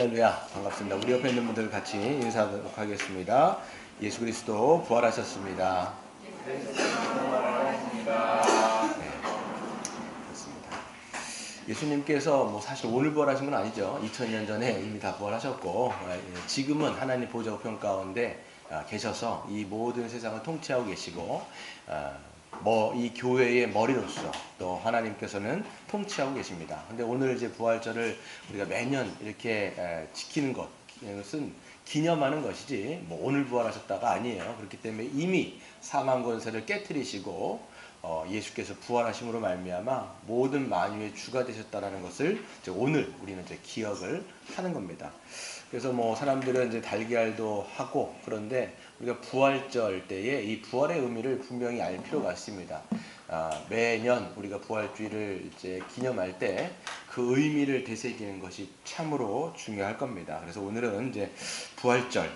할렐루야, 반갑습니다. 우리 옆에 있는 분들 같이 인사하도록 하겠습니다. 예수 그리스도 부활하셨습니다. 네, 그렇습니다. 예수님께서 사실 오늘 부활하신 건 아니죠. 2000년 전에 이미 다 부활하셨고, 지금은 하나님 보좌 우편 가운데 계셔서 이 모든 세상을 통치하고 계시고, 이 교회의 머리로서 또 하나님께서는 통치하고 계십니다. 근데 오늘 이제 부활절을 우리가 매년 이렇게 지키는 것은 기념하는 것이지 오늘 부활하셨다가 아니에요. 그렇기 때문에 이미 사망 권세를 깨트리시고 예수께서 부활하심으로 말미암아 모든 만유의 주가 되셨다라는 것을 이제 오늘 우리는 이제 기억을 하는 겁니다. 그래서 사람들은 이제 달걀도 하고, 그런데 우리가 부활절 때에 이 부활의 의미를 분명히 알 필요가 있습니다. 매년 우리가 부활주의를 이제 기념할 때 그 의미를 되새기는 것이 참으로 중요할 겁니다. 그래서 오늘은 이제 부활절,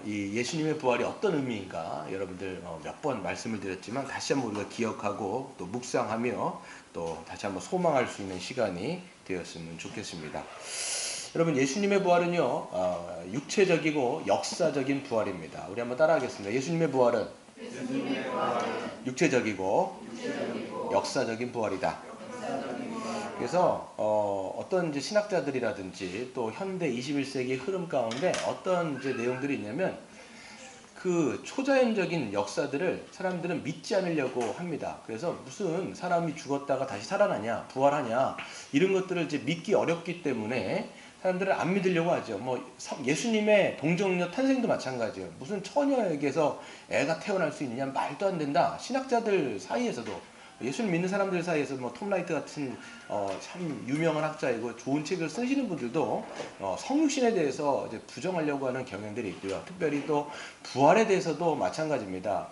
이 예수님의 부활이 어떤 의미인가 여러분들 몇 번 말씀을 드렸지만 다시 한번 우리가 기억하고 또 묵상하며 또 다시 한번 소망할 수 있는 시간이 되었으면 좋겠습니다. 여러분, 예수님의 부활은요, 육체적이고 역사적인 부활입니다. 우리 한번 따라하겠습니다. 예수님의 부활은 육체적이고 역사적인 부활이다. 그래서 어떤 이제 신학자들이라든지 또 현대 21세기 흐름 가운데 어떤 이제 내용들이 있냐면, 그 초자연적인 역사들을 사람들은 믿지 않으려고 합니다. 그래서 무슨 사람이 죽었다가 다시 살아나냐, 부활하냐, 이런 것들을 이제 믿기 어렵기 때문에 사람들은 안 믿으려고 하죠. 예수님의 동정녀 탄생도 마찬가지예요. 무슨 처녀에게서 애가 태어날 수 있느냐, 말도 안 된다. 신학자들 사이에서도, 예수님 믿는 사람들 사이에서 톰 라이트 같은 참 유명한 학자이고 좋은 책을 쓰시는 분들도 성육신에 대해서 이제 부정하려고 하는 경향들이 있고요. 특별히 또 부활에 대해서도 마찬가지입니다.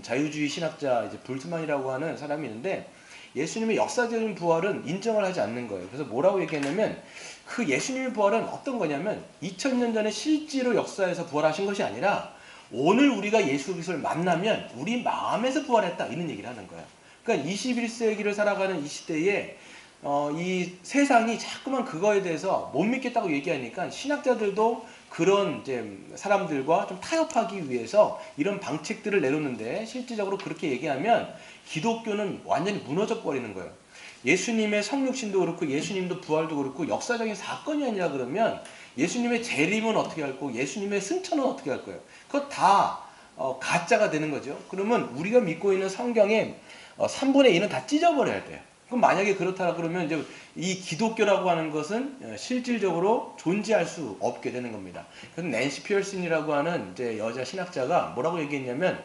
자유주의 신학자 이제 불트만이라고 하는 사람이 있는데, 예수님의 역사적인 부활은 인정을 하지 않는 거예요. 그래서 뭐라고 얘기했냐면, 그 예수님의 부활은 어떤 거냐면 2000년 전에 실제로 역사에서 부활하신 것이 아니라 오늘 우리가 예수 그리스도를 만나면 우리 마음에서 부활했다, 이런 얘기를 하는 거예요. 그러니까 21세기를 살아가는 이 시대에 이 세상이 자꾸만 그거에 대해서 못 믿겠다고 얘기하니까 신학자들도 그런 이제 사람들과 좀 타협하기 위해서 이런 방책들을 내놓는데, 실질적으로 그렇게 얘기하면 기독교는 완전히 무너져 버리는 거예요. 예수님의 성육신도 그렇고 예수님도 부활도 그렇고 역사적인 사건이 아니라 그러면 예수님의 재림은 어떻게 할 거고 예수님의 승천은 어떻게 할 거예요? 그거 다 가짜가 되는 거죠. 그러면 우리가 믿고 있는 성경의 3분의 1은 다 찢어버려야 돼요. 그럼 만약에 그렇다 그러면 이제 이 기독교라고 하는 것은 실질적으로 존재할 수 없게 되는 겁니다. 그래서 낸시 피어슨이라고 하는 이제 여자 신학자가 뭐라고 얘기했냐면,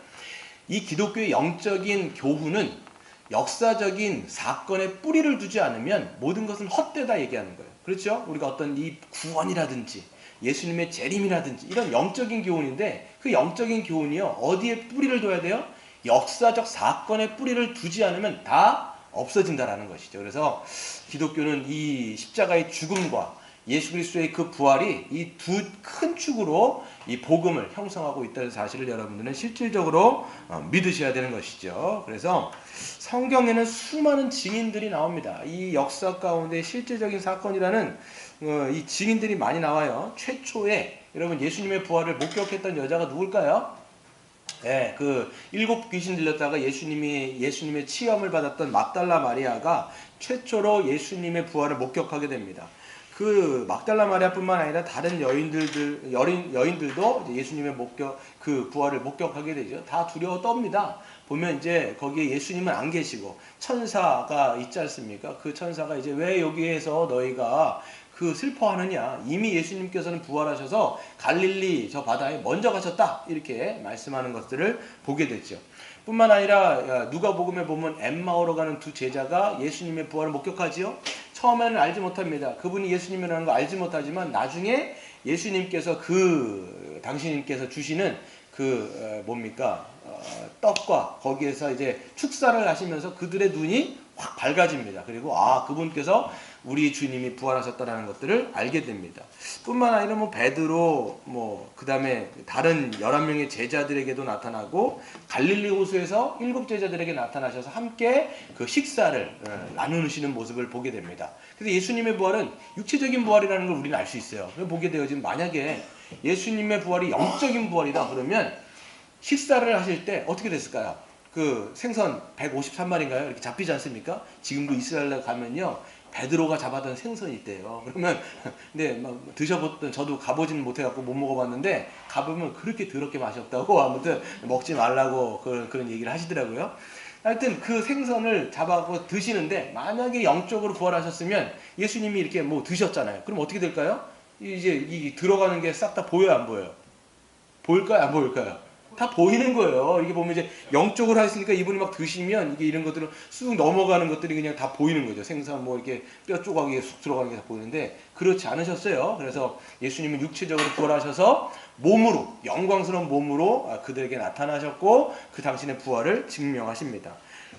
이 기독교의 영적인 교훈은 역사적인 사건에 뿌리를 두지 않으면 모든 것은 헛되다 얘기하는 거예요. 그렇죠? 우리가 어떤 이 구원이라든지 예수님의 재림이라든지 이런 영적인 교훈인데, 그 영적인 교훈이요, 어디에 뿌리를 둬야 돼요? 역사적 사건에 뿌리를 두지 않으면 다 없어진다라는 것이죠. 그래서 기독교는 이 십자가의 죽음과 예수 그리스도의 그 부활이 이 두 큰 축으로 이 복음을 형성하고 있다는 사실을 여러분들은 실질적으로 믿으셔야 되는 것이죠. 그래서 성경에는 수많은 증인들이 나옵니다. 이 역사 가운데 실질적인 사건이라는 이 증인들이 많이 나와요. 최초에 여러분 예수님의 부활을 목격했던 여자가 누굴까요? 네, 그 7 귀신 들렸다가 예수님의 치험을 받았던 막달라 마리아가 최초로 예수님의 부활을 목격하게 됩니다. 그 막달라 마리아뿐만 아니라 다른 여인들도 예수님의 그 부활을 목격하게 되죠. 다 두려워 떱니다. 보면 이제 거기에 예수님은 안 계시고 천사가 있지 않습니까? 그 천사가 이제 왜 여기에서 너희가 그 슬퍼하느냐, 이미 예수님께서는 부활하셔서 갈릴리 저 바다에 먼저 가셨다, 이렇게 말씀하는 것들을 보게 됐죠. 뿐만 아니라 누가복음에 보면 엠마오로 가는 두 제자가 예수님의 부활을 목격하지요. 처음에는 알지 못합니다. 그분이 예수님이라는 거 알지 못하지만 나중에 예수님께서 당신님께서 주시는 떡과 거기에서 이제 축사를 하시면서 그들의 눈이 확 밝아집니다. 그리고 그분께서 우리 주님이 부활하셨다라는 것들을 알게 됩니다. 뿐만 아니라 베드로 그 다음에 다른 11명의 제자들에게도 나타나고 갈릴리 호수에서 7 제자들에게 나타나셔서 함께 그 식사를 나누시는 모습을 보게 됩니다. 그래서 예수님의 부활은 육체적인 부활이라는 걸 우리는 알 수 있어요. 보게 되어지면 만약에 예수님의 부활이 영적인 부활이다 그러면 식사를 하실 때 어떻게 됐을까요? 그 생선 153마리인가요? 이렇게 잡히지 않습니까? 지금도 이스라엘에 가면요. 베드로가 잡았던 생선이 있대요. 그러면 근데 드셔봤던 저도 가보지는 못해갖고 못 먹어봤는데 가보면 그렇게 더럽게 맛이 없다고 아무튼 먹지 말라고 그런 얘기를 하시더라고요. 하여튼 그 생선을 잡아서 드시는데 만약에 영적으로 부활하셨으면 예수님이 이렇게 드셨잖아요. 그럼 어떻게 될까요? 이제 이 들어가는 게 싹 다 보여요, 안 보여요? 보일까요, 안 보일까요? 다 보이는 거예요. 이게 보면 이제 영적으로 하시니까 이분이 막 드시면 이게 이런 것들은 쑥 넘어가는 것들이 그냥 다 보이는 거죠. 생선 이렇게 뼈 조각이 쑥 들어가는 게 다 보이는데 그렇지 않으셨어요. 그래서 예수님은 육체적으로 부활하셔서 몸으로 영광스러운 몸으로 그들에게 나타나셨고 그 당신의 부활을 증명하십니다.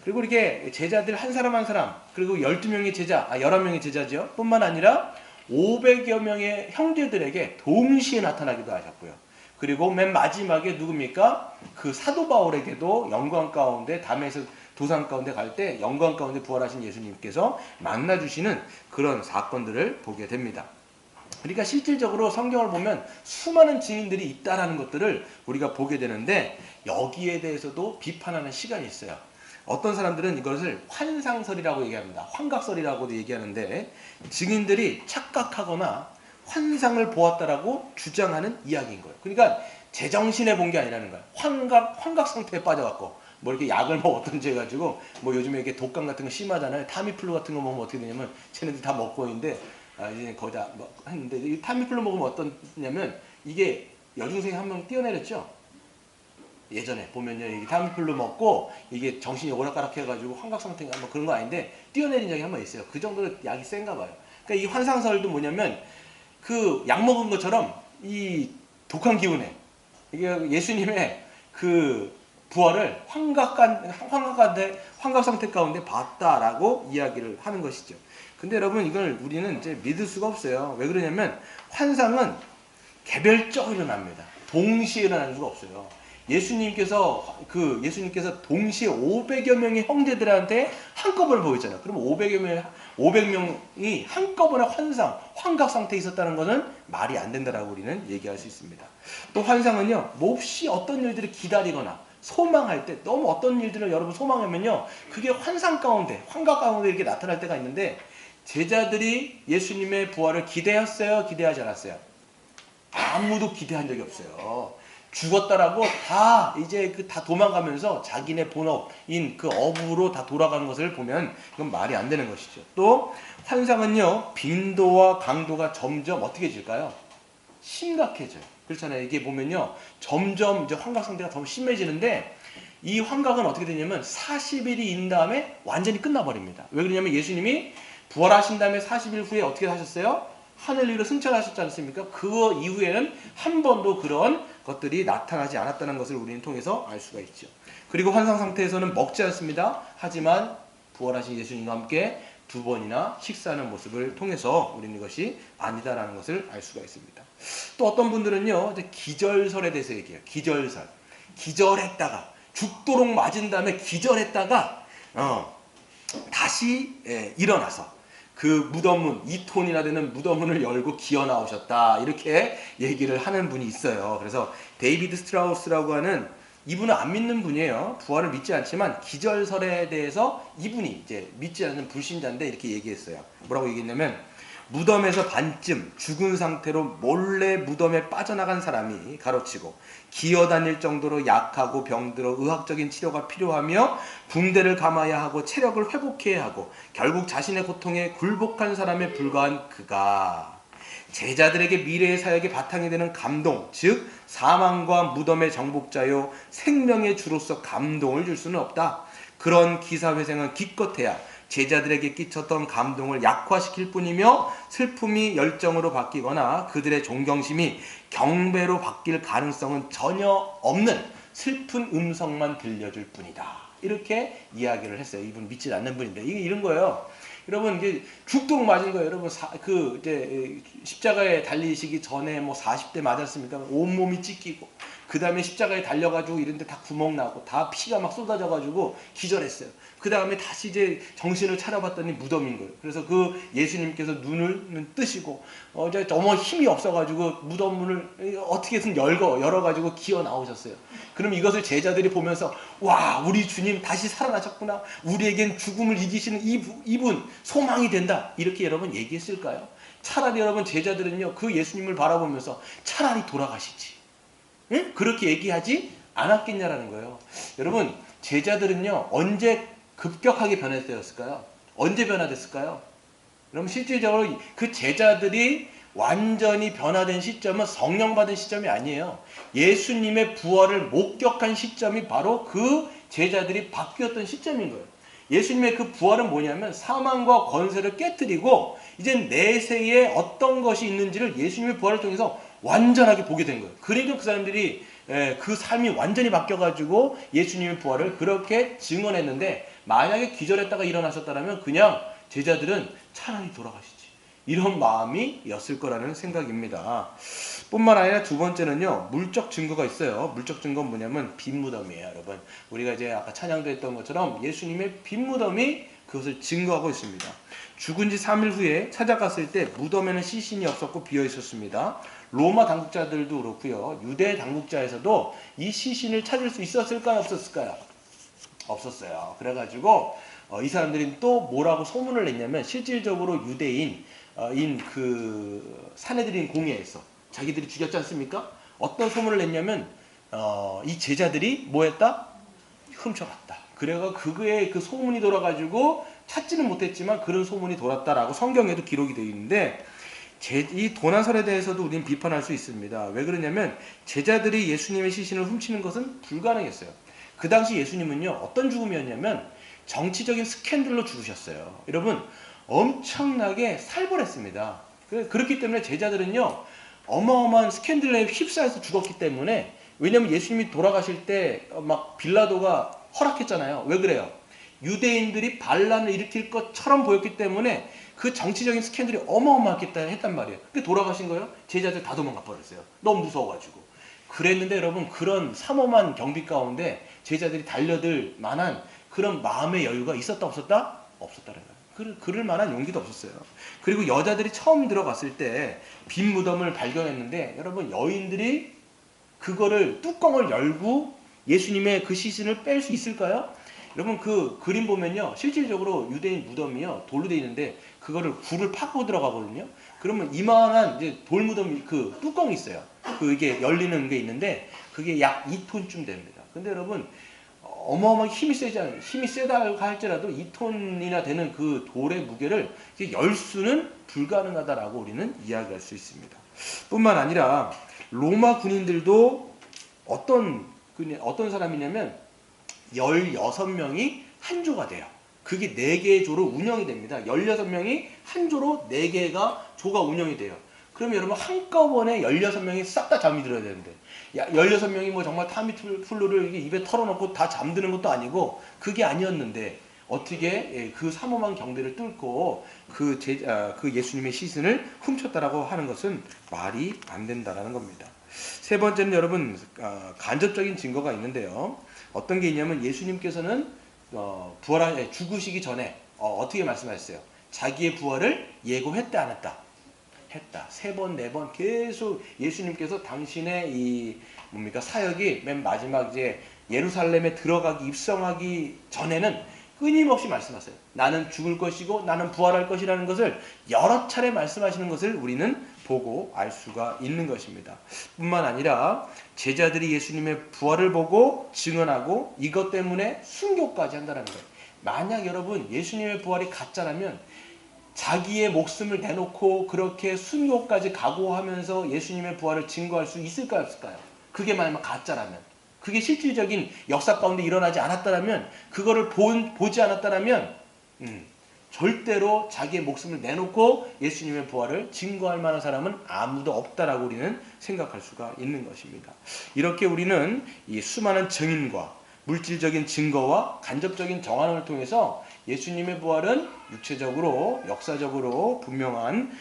그리고 이렇게 제자들 한 사람 한 사람 그리고 12명의 제자, 11명의 제자죠. 뿐만 아니라 500여 명의 형제들에게 동시에 나타나기도 하셨고요. 그리고 맨 마지막에 누굽니까? 그 사도 바울에게도 영광 가운데 담에서 도상 가운데 갈 때 영광 가운데 부활하신 예수님께서 만나주시는 그런 사건들을 보게 됩니다. 그러니까 실질적으로 성경을 보면 수많은 증인들이 있다라는 것들을 우리가 보게 되는데 여기에 대해서도 비판하는 시간이 있어요. 어떤 사람들은 이것을 환상설이라고 얘기합니다. 환각설이라고도 얘기하는데 증인들이 착각하거나 환상을 보았다라고 주장하는 이야기인 거예요. 그러니까 제정신에 본 게 아니라는 거예요. 환각 상태에 빠져갖고 이렇게 약을 먹었던지 해가지고 요즘에 이렇게 독감 같은 거 심하잖아요. 타미플루 같은 거 먹으면 어떻게 되냐면 쟤네들 다 먹고 있는데 이제 거의 다 했는데 이 타미플루 먹으면 어떠냐면 이게 여중생이 한 명 뛰어내렸죠. 예전에 보면요, 이 타미플루 먹고 이게 정신이 오락가락 해가지고 환각 상태가 그런 거 아닌데 뛰어내린 적이 한 번 있어요. 그 정도로 약이 센가 봐요. 그러니까 이 환상설도 뭐냐면 그 약 먹은 것처럼 이 독한 기운에 이게 예수님의 그 부활을 환각 상태 가운데 봤다라고 이야기를 하는 것이죠. 근데 여러분 이걸 우리는 이제 믿을 수가 없어요. 왜 그러냐면 환상은 개별적으로 일어납니다. 동시에 일어나는 수가 없어요. 예수님께서 동시에 500여 명의 형제들한테 한꺼번에 보였잖아요. 그럼 500명이 한꺼번에 환각 상태에 있었다는 것은 말이 안 된다라고 우리는 얘기할 수 있습니다. 또 환상은요, 몹시 어떤 일들을 기다리거나 소망할 때 너무 어떤 일들을 여러분 소망하면요, 그게 환각 가운데 이렇게 나타날 때가 있는데 제자들이 예수님의 부활을 기대했어요? 기대하지 않았어요? 아무도 기대한 적이 없어요. 죽었다라고 다 도망가면서 자기네 본업인 그 업으로 다 돌아가는 것을 보면 이건 말이 안 되는 것이죠. 또 환상은요, 빈도와 강도가 점점 어떻게 질까요? 심각해져요. 그렇잖아요. 이게 보면요, 점점 이제 환각 상태가 더 심해지는데 이 환각은 어떻게 되냐면 40일이 인 다음에 완전히 끝나버립니다. 왜 그러냐면 예수님이 부활하신 다음에 40일 후에 어떻게 하셨어요? 하늘 위로 승천하셨지 않습니까? 그 이후에는 한 번도 그런 것들이 나타나지 않았다는 것을 우리는 통해서 알 수가 있죠. 그리고 환상 상태에서는 먹지 않습니다. 하지만 부활하신 예수님과 함께 2번이나 식사하는 모습을 통해서 우리는 이것이 아니다라는 것을 알 수가 있습니다. 또 어떤 분들은요, 이제 기절설에 대해서 얘기해요. 기절했다가 죽도록 맞은 다음에 기절했다가 다시 일어나서 그 무덤문 2톤이나 되는 무덤문을 열고 기어 나오셨다, 이렇게 얘기를 하는 분이 있어요. 그래서 데이비드 스트라우스라고 하는 이분은 안 믿는 분이에요. 부활을 믿지 않지만 기절설에 대해서 이분이 이제 믿지 않는 불신자인데 이렇게 얘기했어요. 뭐라고 얘기했냐면 무덤에서 반쯤 죽은 상태로 몰래 무덤에 빠져나간 사람이 가로치고 기어다닐 정도로 약하고 병들어 의학적인 치료가 필요하며 붕대를 감아야 하고 체력을 회복해야 하고 결국 자신의 고통에 굴복한 사람에 불과한 그가 제자들에게 미래의 사역의 바탕이 되는 감동, 즉 사망과 무덤의 정복자요 생명의 주로서 감동을 줄 수는 없다. 그런 기사회생은 기껏해야 제자들에게 끼쳤던 감동을 약화시킬 뿐이며 슬픔이 열정으로 바뀌거나 그들의 존경심이 경배로 바뀔 가능성은 전혀 없는 슬픈 음성만 들려줄 뿐이다. 이렇게 이야기를 했어요. 이분 믿지 않는 분인데 이게 이런 거예요. 여러분 이게 죽도록 맞은 거예요. 여러분 이제 십자가에 달리시기 전에 뭐 40대 맞았습니까? 온몸이 찢기고 그 다음에 십자가에 달려가지고 이런데 다 구멍 나고 다 피가 막 쏟아져가지고 기절했어요. 그 다음에 다시 이제 정신을 차려봤더니 무덤인 거예요. 그래서 그 예수님께서 눈을 뜨시고 이제 너무 힘이 없어가지고 무덤 문을 어떻게든 열어가지고 기어 나오셨어요. 그럼 이것을 제자들이 보면서 와, 우리 주님 다시 살아나셨구나. 우리에겐 죽음을 이기시는 이분 소망이 된다. 이렇게 여러분 얘기했을까요? 차라리 여러분 제자들은요 그 예수님을 바라보면서 차라리 돌아가시지. 응? 그렇게 얘기하지 않았겠냐라는 거예요. 여러분 제자들은요 언제 급격하게 변화되었을까요? 언제 변화됐을까요? 여러분 실질적으로 그 제자들이 완전히 변화된 시점은 성령 받은 시점이 아니에요. 예수님의 부활을 목격한 시점이 바로 그 제자들이 바뀌었던 시점인 거예요. 예수님의 그 부활은 뭐냐면 사망과 권세를 깨뜨리고 이제 내세에 어떤 것이 있는지를 예수님의 부활을 통해서 완전하게 보게 된 거예요. 그러니까 그 사람들이 그 삶이 완전히 바뀌어가지고 예수님의 부활을 그렇게 증언했는데 만약에 기절했다가 일어나셨다면 그냥 제자들은 차라리 돌아가시지. 이런 마음이었을 거라는 생각입니다. 뿐만 아니라 두 번째는요. 물적 증거가 있어요. 물적 증거는 뭐냐면 빈무덤이에요. 여러분. 우리가 이제 아까 찬양도 했던 것처럼 예수님의 빈무덤이 그것을 증거하고 있습니다. 죽은 지 3일 후에 찾아갔을 때 무덤에는 시신이 없었고 비어 있었습니다. 로마 당국자들도 그렇고요. 유대 당국자에서도 이 시신을 찾을 수 있었을까요? 없었을까요? 없었어요. 그래가지고 이 사람들이 또 뭐라고 소문을 냈냐면 실질적으로 유대인 그 사내들인 공회에서 자기들이 죽였지 않습니까? 어떤 소문을 냈냐면 이 제자들이 뭐 했다? 훔쳐갔다. 그래가 그거에 그 소문이 돌아가지고 찾지는 못했지만 그런 소문이 돌았다라고 성경에도 기록이 되어 있는데 이 도난설에 대해서도 우리는 비판할 수 있습니다. 왜 그러냐면 제자들이 예수님의 시신을 훔치는 것은 불가능했어요. 그 당시 예수님은요 어떤 죽음이었냐면 정치적인 스캔들로 죽으셨어요. 여러분 엄청나게 살벌했습니다. 그렇기 때문에 제자들은요 어마어마한 스캔들에 휩싸여서 죽었기 때문에 왜냐면 예수님이 돌아가실 때 막 빌라도가 허락했잖아요. 왜 그래요? 유대인들이 반란을 일으킬 것처럼 보였기 때문에 그 정치적인 스캔들이 어마어마하겠다 했단 말이에요. 근데 돌아가신 거예요? 제자들 다 도망가 버렸어요. 너무 무서워가지고. 그랬는데 여러분 그런 삼엄한 경비 가운데 제자들이 달려들 만한 그런 마음의 여유가 있었다 없었다? 없었다는 거예요. 그럴 만한 용기도 없었어요. 그리고 여자들이 처음 들어갔을 때 빈 무덤을 발견했는데 여러분 여인들이 그거를 뚜껑을 열고 예수님의 그 시신을 뺄 수 있을까요? 여러분 그 그림 보면요 실질적으로 유대인 무덤이요 돌로 되어 있는데 그거를 굴을 파고 들어가거든요. 그러면 이만한 이제 돌 무덤 그 뚜껑이 있어요. 그 이게 열리는 게 있는데 그게 약 2톤쯤 됩니다. 근데 여러분 어마어마하게 힘이 세다 할지라도 2톤이나 되는 그 돌의 무게를 열 수는 불가능하다라고 우리는 이야기할 수 있습니다. 뿐만 아니라 로마 군인들도 어떤 사람이냐면 16명이 한 조가 돼요. 그게 4개의 조로 운영이 됩니다. 16명이 한 조로 4개가 조가 운영이 돼요. 그러면 여러분 한꺼번에 16명이 싹 다 잠이 들어야 되는데 16명이 뭐 정말 타미플루를 입에 털어놓고 다 잠드는 것도 아니고 그게 아니었는데 어떻게 그 삼엄한 경비를 뚫고 그 예수님의 시신을 훔쳤다라고 하는 것은 말이 안 된다라는 겁니다. 세 번째는 여러분 간접적인 증거가 있는데요. 어떤 게 있냐면 예수님께서는 죽으시기 전에 어떻게 말씀하셨어요? 자기의 부활을 예고했다 안 했다? 했다. 3번, 4번 계속 예수님께서 당신의 이 사역이 맨 마지막 이제 예루살렘에 들어가기 입성하기 전에는 끊임없이 말씀하세요. 나는 죽을 것이고 나는 부활할 것이라는 것을 여러 차례 말씀하시는 것을 우리는 보고 알 수가 있는 것입니다. 뿐만 아니라 제자들이 예수님의 부활을 보고 증언하고 이것 때문에 순교까지 한다는 거예요. 만약 여러분 예수님의 부활이 가짜라면 자기의 목숨을 내놓고 그렇게 순교까지 각오하면서 예수님의 부활을 증거할 수 있을까요? 없을까요? 그게 만약 가짜라면, 그게 실질적인 역사 가운데 일어나지 않았다면, 그거를 보지 않았다면 절대로 자기의 목숨을 내놓고 예수님의 부활을 증거할 만한 사람은 아무도 없다라고 우리는 생각할 수가 있는 것입니다. 이렇게 우리는 이 수많은 증인과 물질적인 증거와 간접적인 정황을 통해서 예수님의 부활은 육체적으로 역사적으로 분명한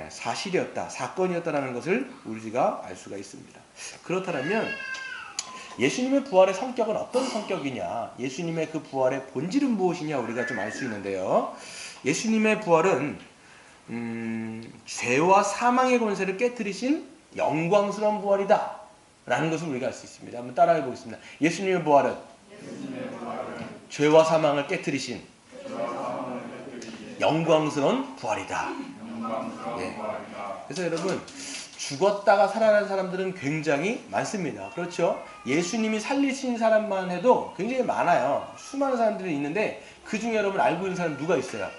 사실이었다, 사건이었다라는 것을 우리가 알 수가 있습니다. 그렇다면 예수님의 부활의 성격은 어떤 성격이냐, 예수님의 그 부활의 본질은 무엇이냐 우리가 좀 알 수 있는데요. 예수님의 부활은 죄와 사망의 권세를 깨뜨리신 영광스러운 부활이다 라는 것을 우리가 알 수 있습니다. 한번 따라해 보겠습니다. 예수님의 부활은 죄와 사망을 깨뜨리신 영광스러운 부활이다. 예. 그래서 여러분, 죽었다가 살아난 사람들은 굉장히 많습니다. 그렇죠? 예수님이 살리신 사람만 해도 굉장히 많아요. 수많은 사람들이 있는데 그 중에 여러분 알고 있는 사람 누가 있어요?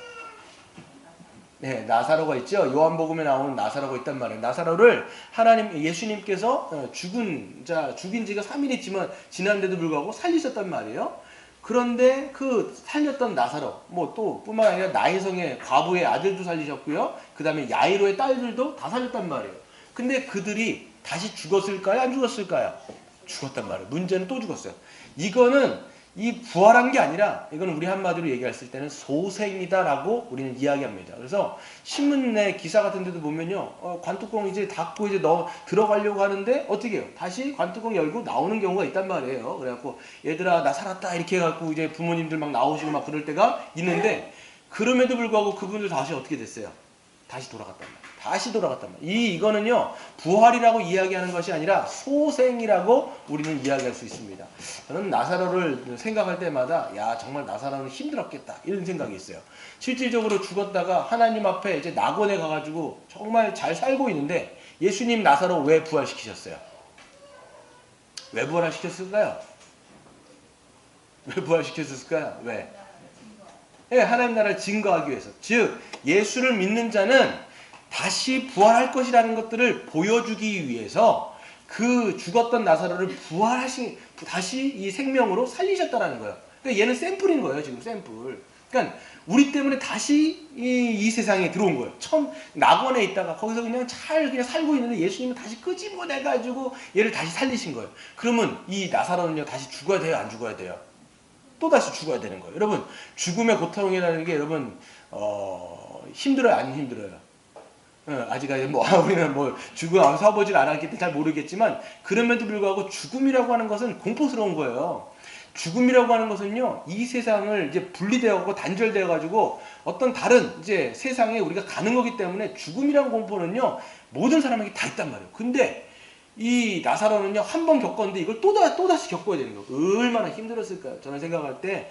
네, 나사로가 있죠. 요한복음에 나오는 나사로가 있단 말이에요. 나사로를 예수님께서 죽인 지가 3일 있지만 지난데도 불구하고 살리셨단 말이에요. 그런데 그 살렸던 나사로, 또 뿐만 아니라 나인성의 과부의 아들도 살리셨고요. 그 다음에 야이로의 딸들도 다 살렸단 말이에요. 근데 그들이 다시 죽었을까요? 안 죽었을까요? 죽었단 말이에요. 문제는 또 죽었어요. 이거는 이 부활한 게 아니라 이건 우리 한마디로 얘기했을 때는 소생이다라고 우리는 이야기합니다. 그래서 신문의 기사 같은 데도 보면요, 관뚜껑 이제 닫고 이제 들어가려고 하는데 어떻게 해요? 다시 관뚜껑 열고 나오는 경우가 있단 말이에요. 그래갖고 얘들아 나 살았다 이렇게 해갖고 이제 부모님들 막 나오시고 막 그럴 때가 있는데, 그럼에도 불구하고 그분들 다시 어떻게 됐어요? 다시 돌아갔단 말이에요. 다시 돌아갔단 말이에요. 이거는요, 부활이라고 이야기하는 것이 아니라 소생이라고 우리는 이야기할 수 있습니다. 저는 나사로를 생각할 때마다 야, 정말 나사로는 힘들었겠다 이런 생각이 있어요. 실질적으로 죽었다가 하나님 앞에 이제 낙원에 가가지고 정말 잘 살고 있는데 예수님 나사로 왜 부활시키셨어요? 왜 부활시켰을까요? 왜 부활시켰을까요? 왜? 네, 하나님 나라를 증거하기 위해서. 즉 예수를 믿는 자는 다시 부활할 것이라는 것들을 보여주기 위해서 그 죽었던 나사로를 다시 이 생명으로 살리셨다라는 거예요. 그러니까 얘는 샘플인 거예요. 지금 샘플. 그러니까 우리 때문에 다시 이 세상에 들어온 거예요. 처음 낙원에 있다가 거기서 그냥 잘 살고 있는데 예수님은 다시 끄집어내가지고 얘를 다시 살리신 거예요. 그러면 이 나사로는요, 다시 죽어야 돼요? 안 죽어야 돼요? 또 다시 죽어야 되는 거예요. 여러분, 죽음의 고통이라는 게 여러분 힘들어요? 안 힘들어요? 아직까지 우리는 죽음 서보질 않았기 때문에 잘 모르겠지만, 그럼에도 불구하고 죽음이라고 하는 것은 공포스러운 거예요. 죽음이라고 하는 것은요, 이 세상을 이제 분리되어가고 단절되어가지고 어떤 다른 이제 세상에 우리가 가는 거기 때문에 죽음이라는 공포는요, 모든 사람에게 다 있단 말이에요. 근데 이 나사로는요, 한 번 겪었는데 이걸 또다시 겪어야 되는 거예요. 얼마나 힘들었을까요? 저는 생각할 때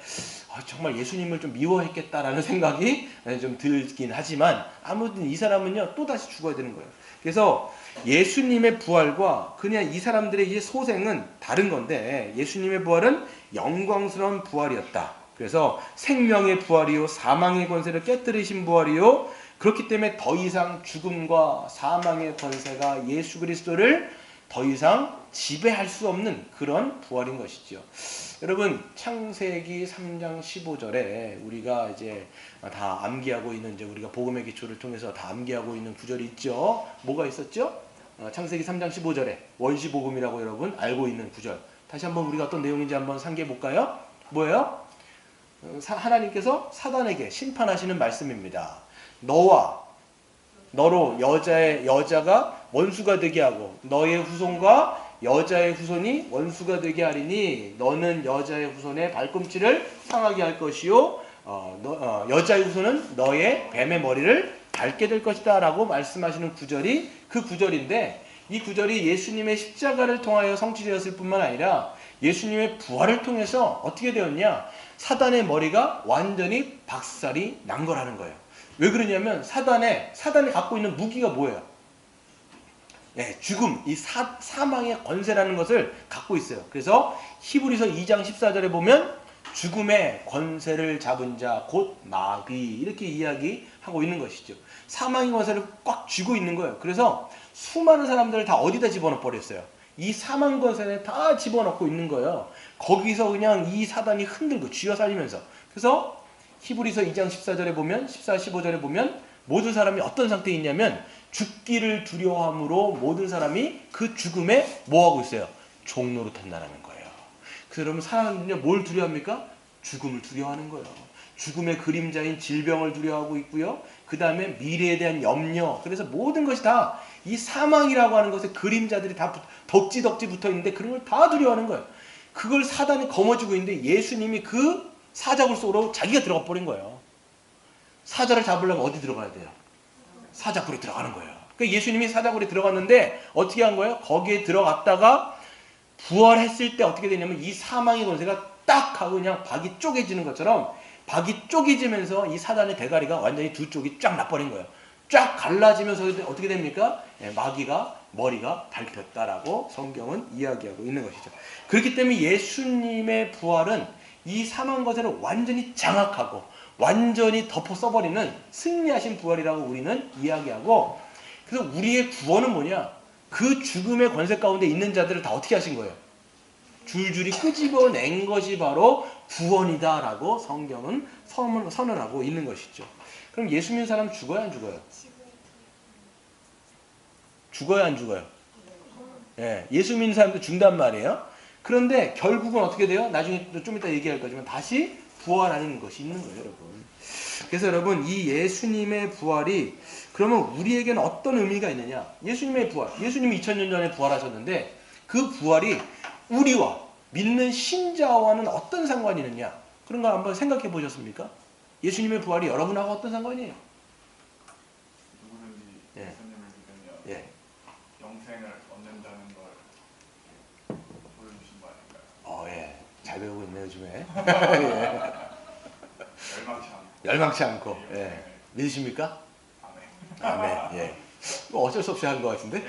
정말 예수님을 좀 미워했겠다라는 생각이 좀 들긴 하지만, 아무튼 이 사람은요, 또다시 죽어야 되는 거예요. 그래서 예수님의 부활과 그냥 이 사람들의 이 소생은 다른 건데, 예수님의 부활은 영광스러운 부활이었다. 그래서 생명의 부활이요, 사망의 권세를 깨뜨리신 부활이요, 그렇기 때문에 더 이상 죽음과 사망의 권세가 예수 그리스도를 더 이상 지배할 수 없는 그런 부활인 것이죠. 여러분, 창세기 3장 15절에 우리가 이제 다 암기하고 있는, 이제 우리가 복음의 기초를 통해서 다 암기하고 있는 구절이 있죠. 뭐가 있었죠? 창세기 3장 15절에 원시복음이라고 여러분 알고 있는 구절. 다시 한번 우리가 어떤 내용인지 한번 상기해 볼까요? 뭐예요? 하나님께서 사단에게 심판하시는 말씀입니다. 너로 여자가 원수가 되게 하고 너의 후손과 여자의 후손이 원수가 되게 하리니 너는 여자의 후손의 발꿈치를 상하게 할 것이요 여자의 후손은 너의 뱀의 머리를 밟게 될 것이다 라고 말씀하시는 구절이 그 구절인데, 이 구절이 예수님의 십자가를 통하여 성취되었을 뿐만 아니라 예수님의 부활을 통해서 어떻게 되었냐, 사단의 머리가 완전히 박살이 난 거라는 거예요. 왜 그러냐면 사단이 갖고 있는 무기가 뭐예요? 죽음, 이 사망의 권세라는 것을 갖고 있어요. 그래서 히브리서 2장 14절에 보면 죽음의 권세를 잡은 자 곧 마귀, 이렇게 이야기하고 있는 것이죠. 사망의 권세를 꽉 쥐고 있는 거예요. 그래서 수많은 사람들을 다 어디다 집어넣어 버렸어요? 이 사망 권세에 다 집어넣고 있는 거예요. 거기서 그냥 이 사단이 흔들고 쥐어 살리면서. 그래서 히브리서 2장 14절에 보면, 14, 15절에 보면 모든 사람이 어떤 상태에 있냐면 죽기를 두려워함으로 모든 사람이 그 죽음에 뭐하고 있어요? 종노릇한다는 거예요. 그러면 사람은요 뭘 두려워합니까? 죽음을 두려워하는 거예요. 죽음의 그림자인 질병을 두려워하고 있고요. 그 다음에 미래에 대한 염려. 그래서 모든 것이 다 이 사망이라고 하는 것에 그림자들이 다 덕지덕지 붙어 있는데 그런 걸 다 두려워하는 거예요. 그걸 사단이 거머쥐고 있는데 예수님이 그 사자굴 속으로 자기가 들어가 버린 거예요. 사자를 잡으려면 어디 들어가야 돼요? 사자굴에 들어가는 거예요. 그러니까 예수님이 사자굴에 들어갔는데 어떻게 한 거예요? 거기에 들어갔다가 부활했을 때 어떻게 되냐면 이 사망의 권세가 딱 하고 그냥 박이 쪼개지는 것처럼 박이 쪼개지면서 이 사단의 대가리가 완전히 두 쪽이 쫙 나버린 거예요. 쫙 갈라지면서 어떻게 됩니까? 마귀가 머리가 밟혔다라고 성경은 이야기하고 있는 것이죠. 그렇기 때문에 예수님의 부활은 이 사망 권세를 완전히 장악하고 완전히 덮어 써버리는 승리하신 부활이라고 우리는 이야기하고, 그래서 우리의 구원은 뭐냐? 그 죽음의 권세 가운데 있는 자들을 다 어떻게 하신 거예요? 줄줄이 끄집어낸 것이 바로 구원이다라고 성경은 선언하고 있는 것이죠. 그럼 예수 믿는 사람 죽어야 안 죽어요? 죽어야 안 죽어요? 예, 예수 믿는 사람도 죽단 말이에요. 그런데 결국은 어떻게 돼요? 나중에 좀 이따 얘기할 거지만 다시 부활하는 것이 있는 거예요, 여러분. 그래서 여러분 이 예수님의 부활이 그러면 우리에게는 어떤 의미가 있느냐? 예수님의 부활, 예수님이 2000년 전에 부활하셨는데 그 부활이 우리와 믿는 신자와는 어떤 상관이 있느냐? 그런 거 한번 생각해 보셨습니까? 예수님의 부활이 여러분하고 어떤 상관이에요? 누구든지 예. 예수님을 믿으면 예. 영생을 얻는다는 걸 보여주신 거 아닌가요? 예. 잘 배우고 있네요, 요즘에. 열망치 않고. 열망치 않고. 예. 믿으십니까? 아멘. 아멘. 예. 뭐 어쩔 수 없이 한 것 같은데?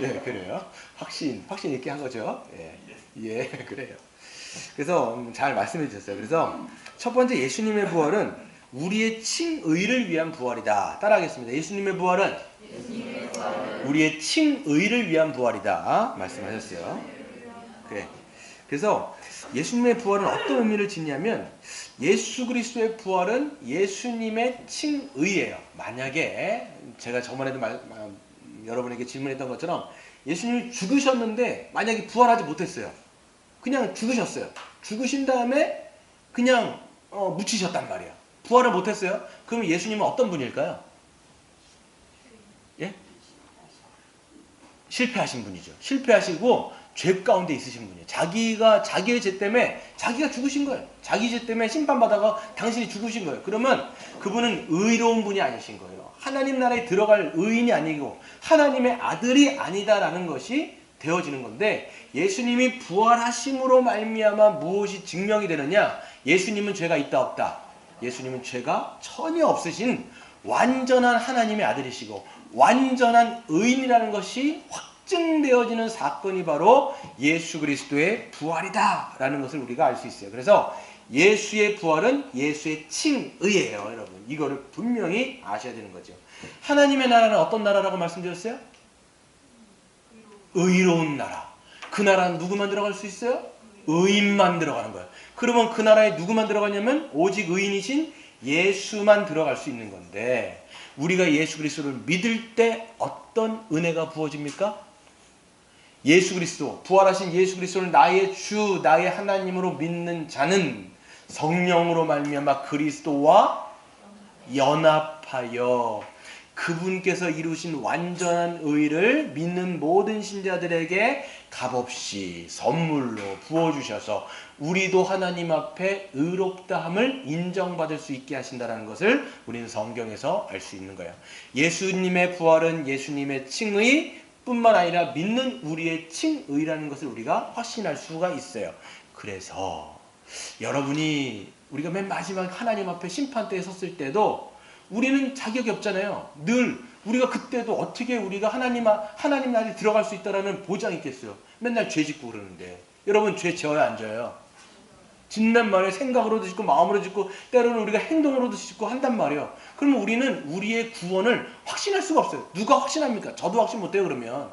예, 그래요. 확신 있게 한 거죠. 예. 예, 그래요. 그래서 잘 말씀해 주셨어요. 그래서 첫 번째 예수님의 부활은 우리의 칭의를 위한 부활이다. 따라하겠습니다. 예수님의 부활은 우리의 칭의를 위한 부활이다. 말씀하셨어요. 그래. 그래서 예수님의 부활은 어떤 의미를 짓냐면 예수 그리스도의 부활은 예수님의 칭의예요. 만약에 제가 저번에도 여러분에게 질문했던 것처럼 예수님이 죽으셨는데 만약에 부활하지 못했어요. 그냥 죽으셨어요. 죽으신 다음에 그냥 묻히셨단 말이에요. 부활을 못했어요. 그럼 예수님은 어떤 분일까요? 예? 실패하신 분이죠. 실패하시고 죄 가운데 있으신 분이에요. 자기의 죄 때문에 자기가 죽으신 거예요. 자기 죄 때문에 심판받아가 당신이 죽으신 거예요. 그러면 그분은 의로운 분이 아니신 거예요. 하나님 나라에 들어갈 의인이 아니고 하나님의 아들이 아니다라는 것이 되어지는 건데, 예수님이 부활하심으로 말미암아 무엇이 증명이 되느냐? 예수님은 죄가 있다 없다? 예수님은 죄가 전혀 없으신 완전한 하나님의 아들이시고 완전한 의인이라는 것이 확증되어지는 사건이 바로 예수 그리스도의 부활이다라는 것을 우리가 알 수 있어요. 그래서 예수의 부활은 예수의 칭의예요, 여러분. 이거를 분명히 아셔야 되는 거죠. 하나님의 나라는 어떤 나라라고 말씀드렸어요? 의로운 나라. 그 나라는 누구만 들어갈 수 있어요? 의인만 들어가는 거예요. 그러면 그 나라에 누구만 들어가냐면 오직 의인이신 예수만 들어갈 수 있는 건데, 우리가 예수 그리스도를 믿을 때 어떤 은혜가 부어집니까? 예수 그리스도, 부활하신 예수 그리스도를 나의 주, 나의 하나님으로 믿는 자는 성령으로 말미암아 그리스도와 연합하여 그분께서 이루신 완전한 의를 믿는 모든 신자들에게 값없이 선물로 부어주셔서 우리도 하나님 앞에 의롭다함을 인정받을 수 있게 하신다는 것을 우리는 성경에서 알 수 있는 거예요. 예수님의 부활은 예수님의 칭의 뿐만 아니라 믿는 우리의 칭의라는 것을 우리가 확신할 수가 있어요. 그래서 여러분이 우리가 맨 마지막 하나님 앞에 심판대에 섰을 때도 우리는 자격이 없잖아요. 늘 우리가 그때도 어떻게 우리가 하나님 나라에 들어갈 수 있다라는 보장이 있겠어요. 맨날 죄 짓고 그러는데. 여러분 죄 지어요, 안 지어요? 짓는 말에 생각으로도 짓고 마음으로 짓고 때로는 우리가 행동으로도 짓고 한단 말이에요. 그러면 우리는 우리의 구원을 확신할 수가 없어요. 누가 확신합니까? 저도 확신 못해요. 그러면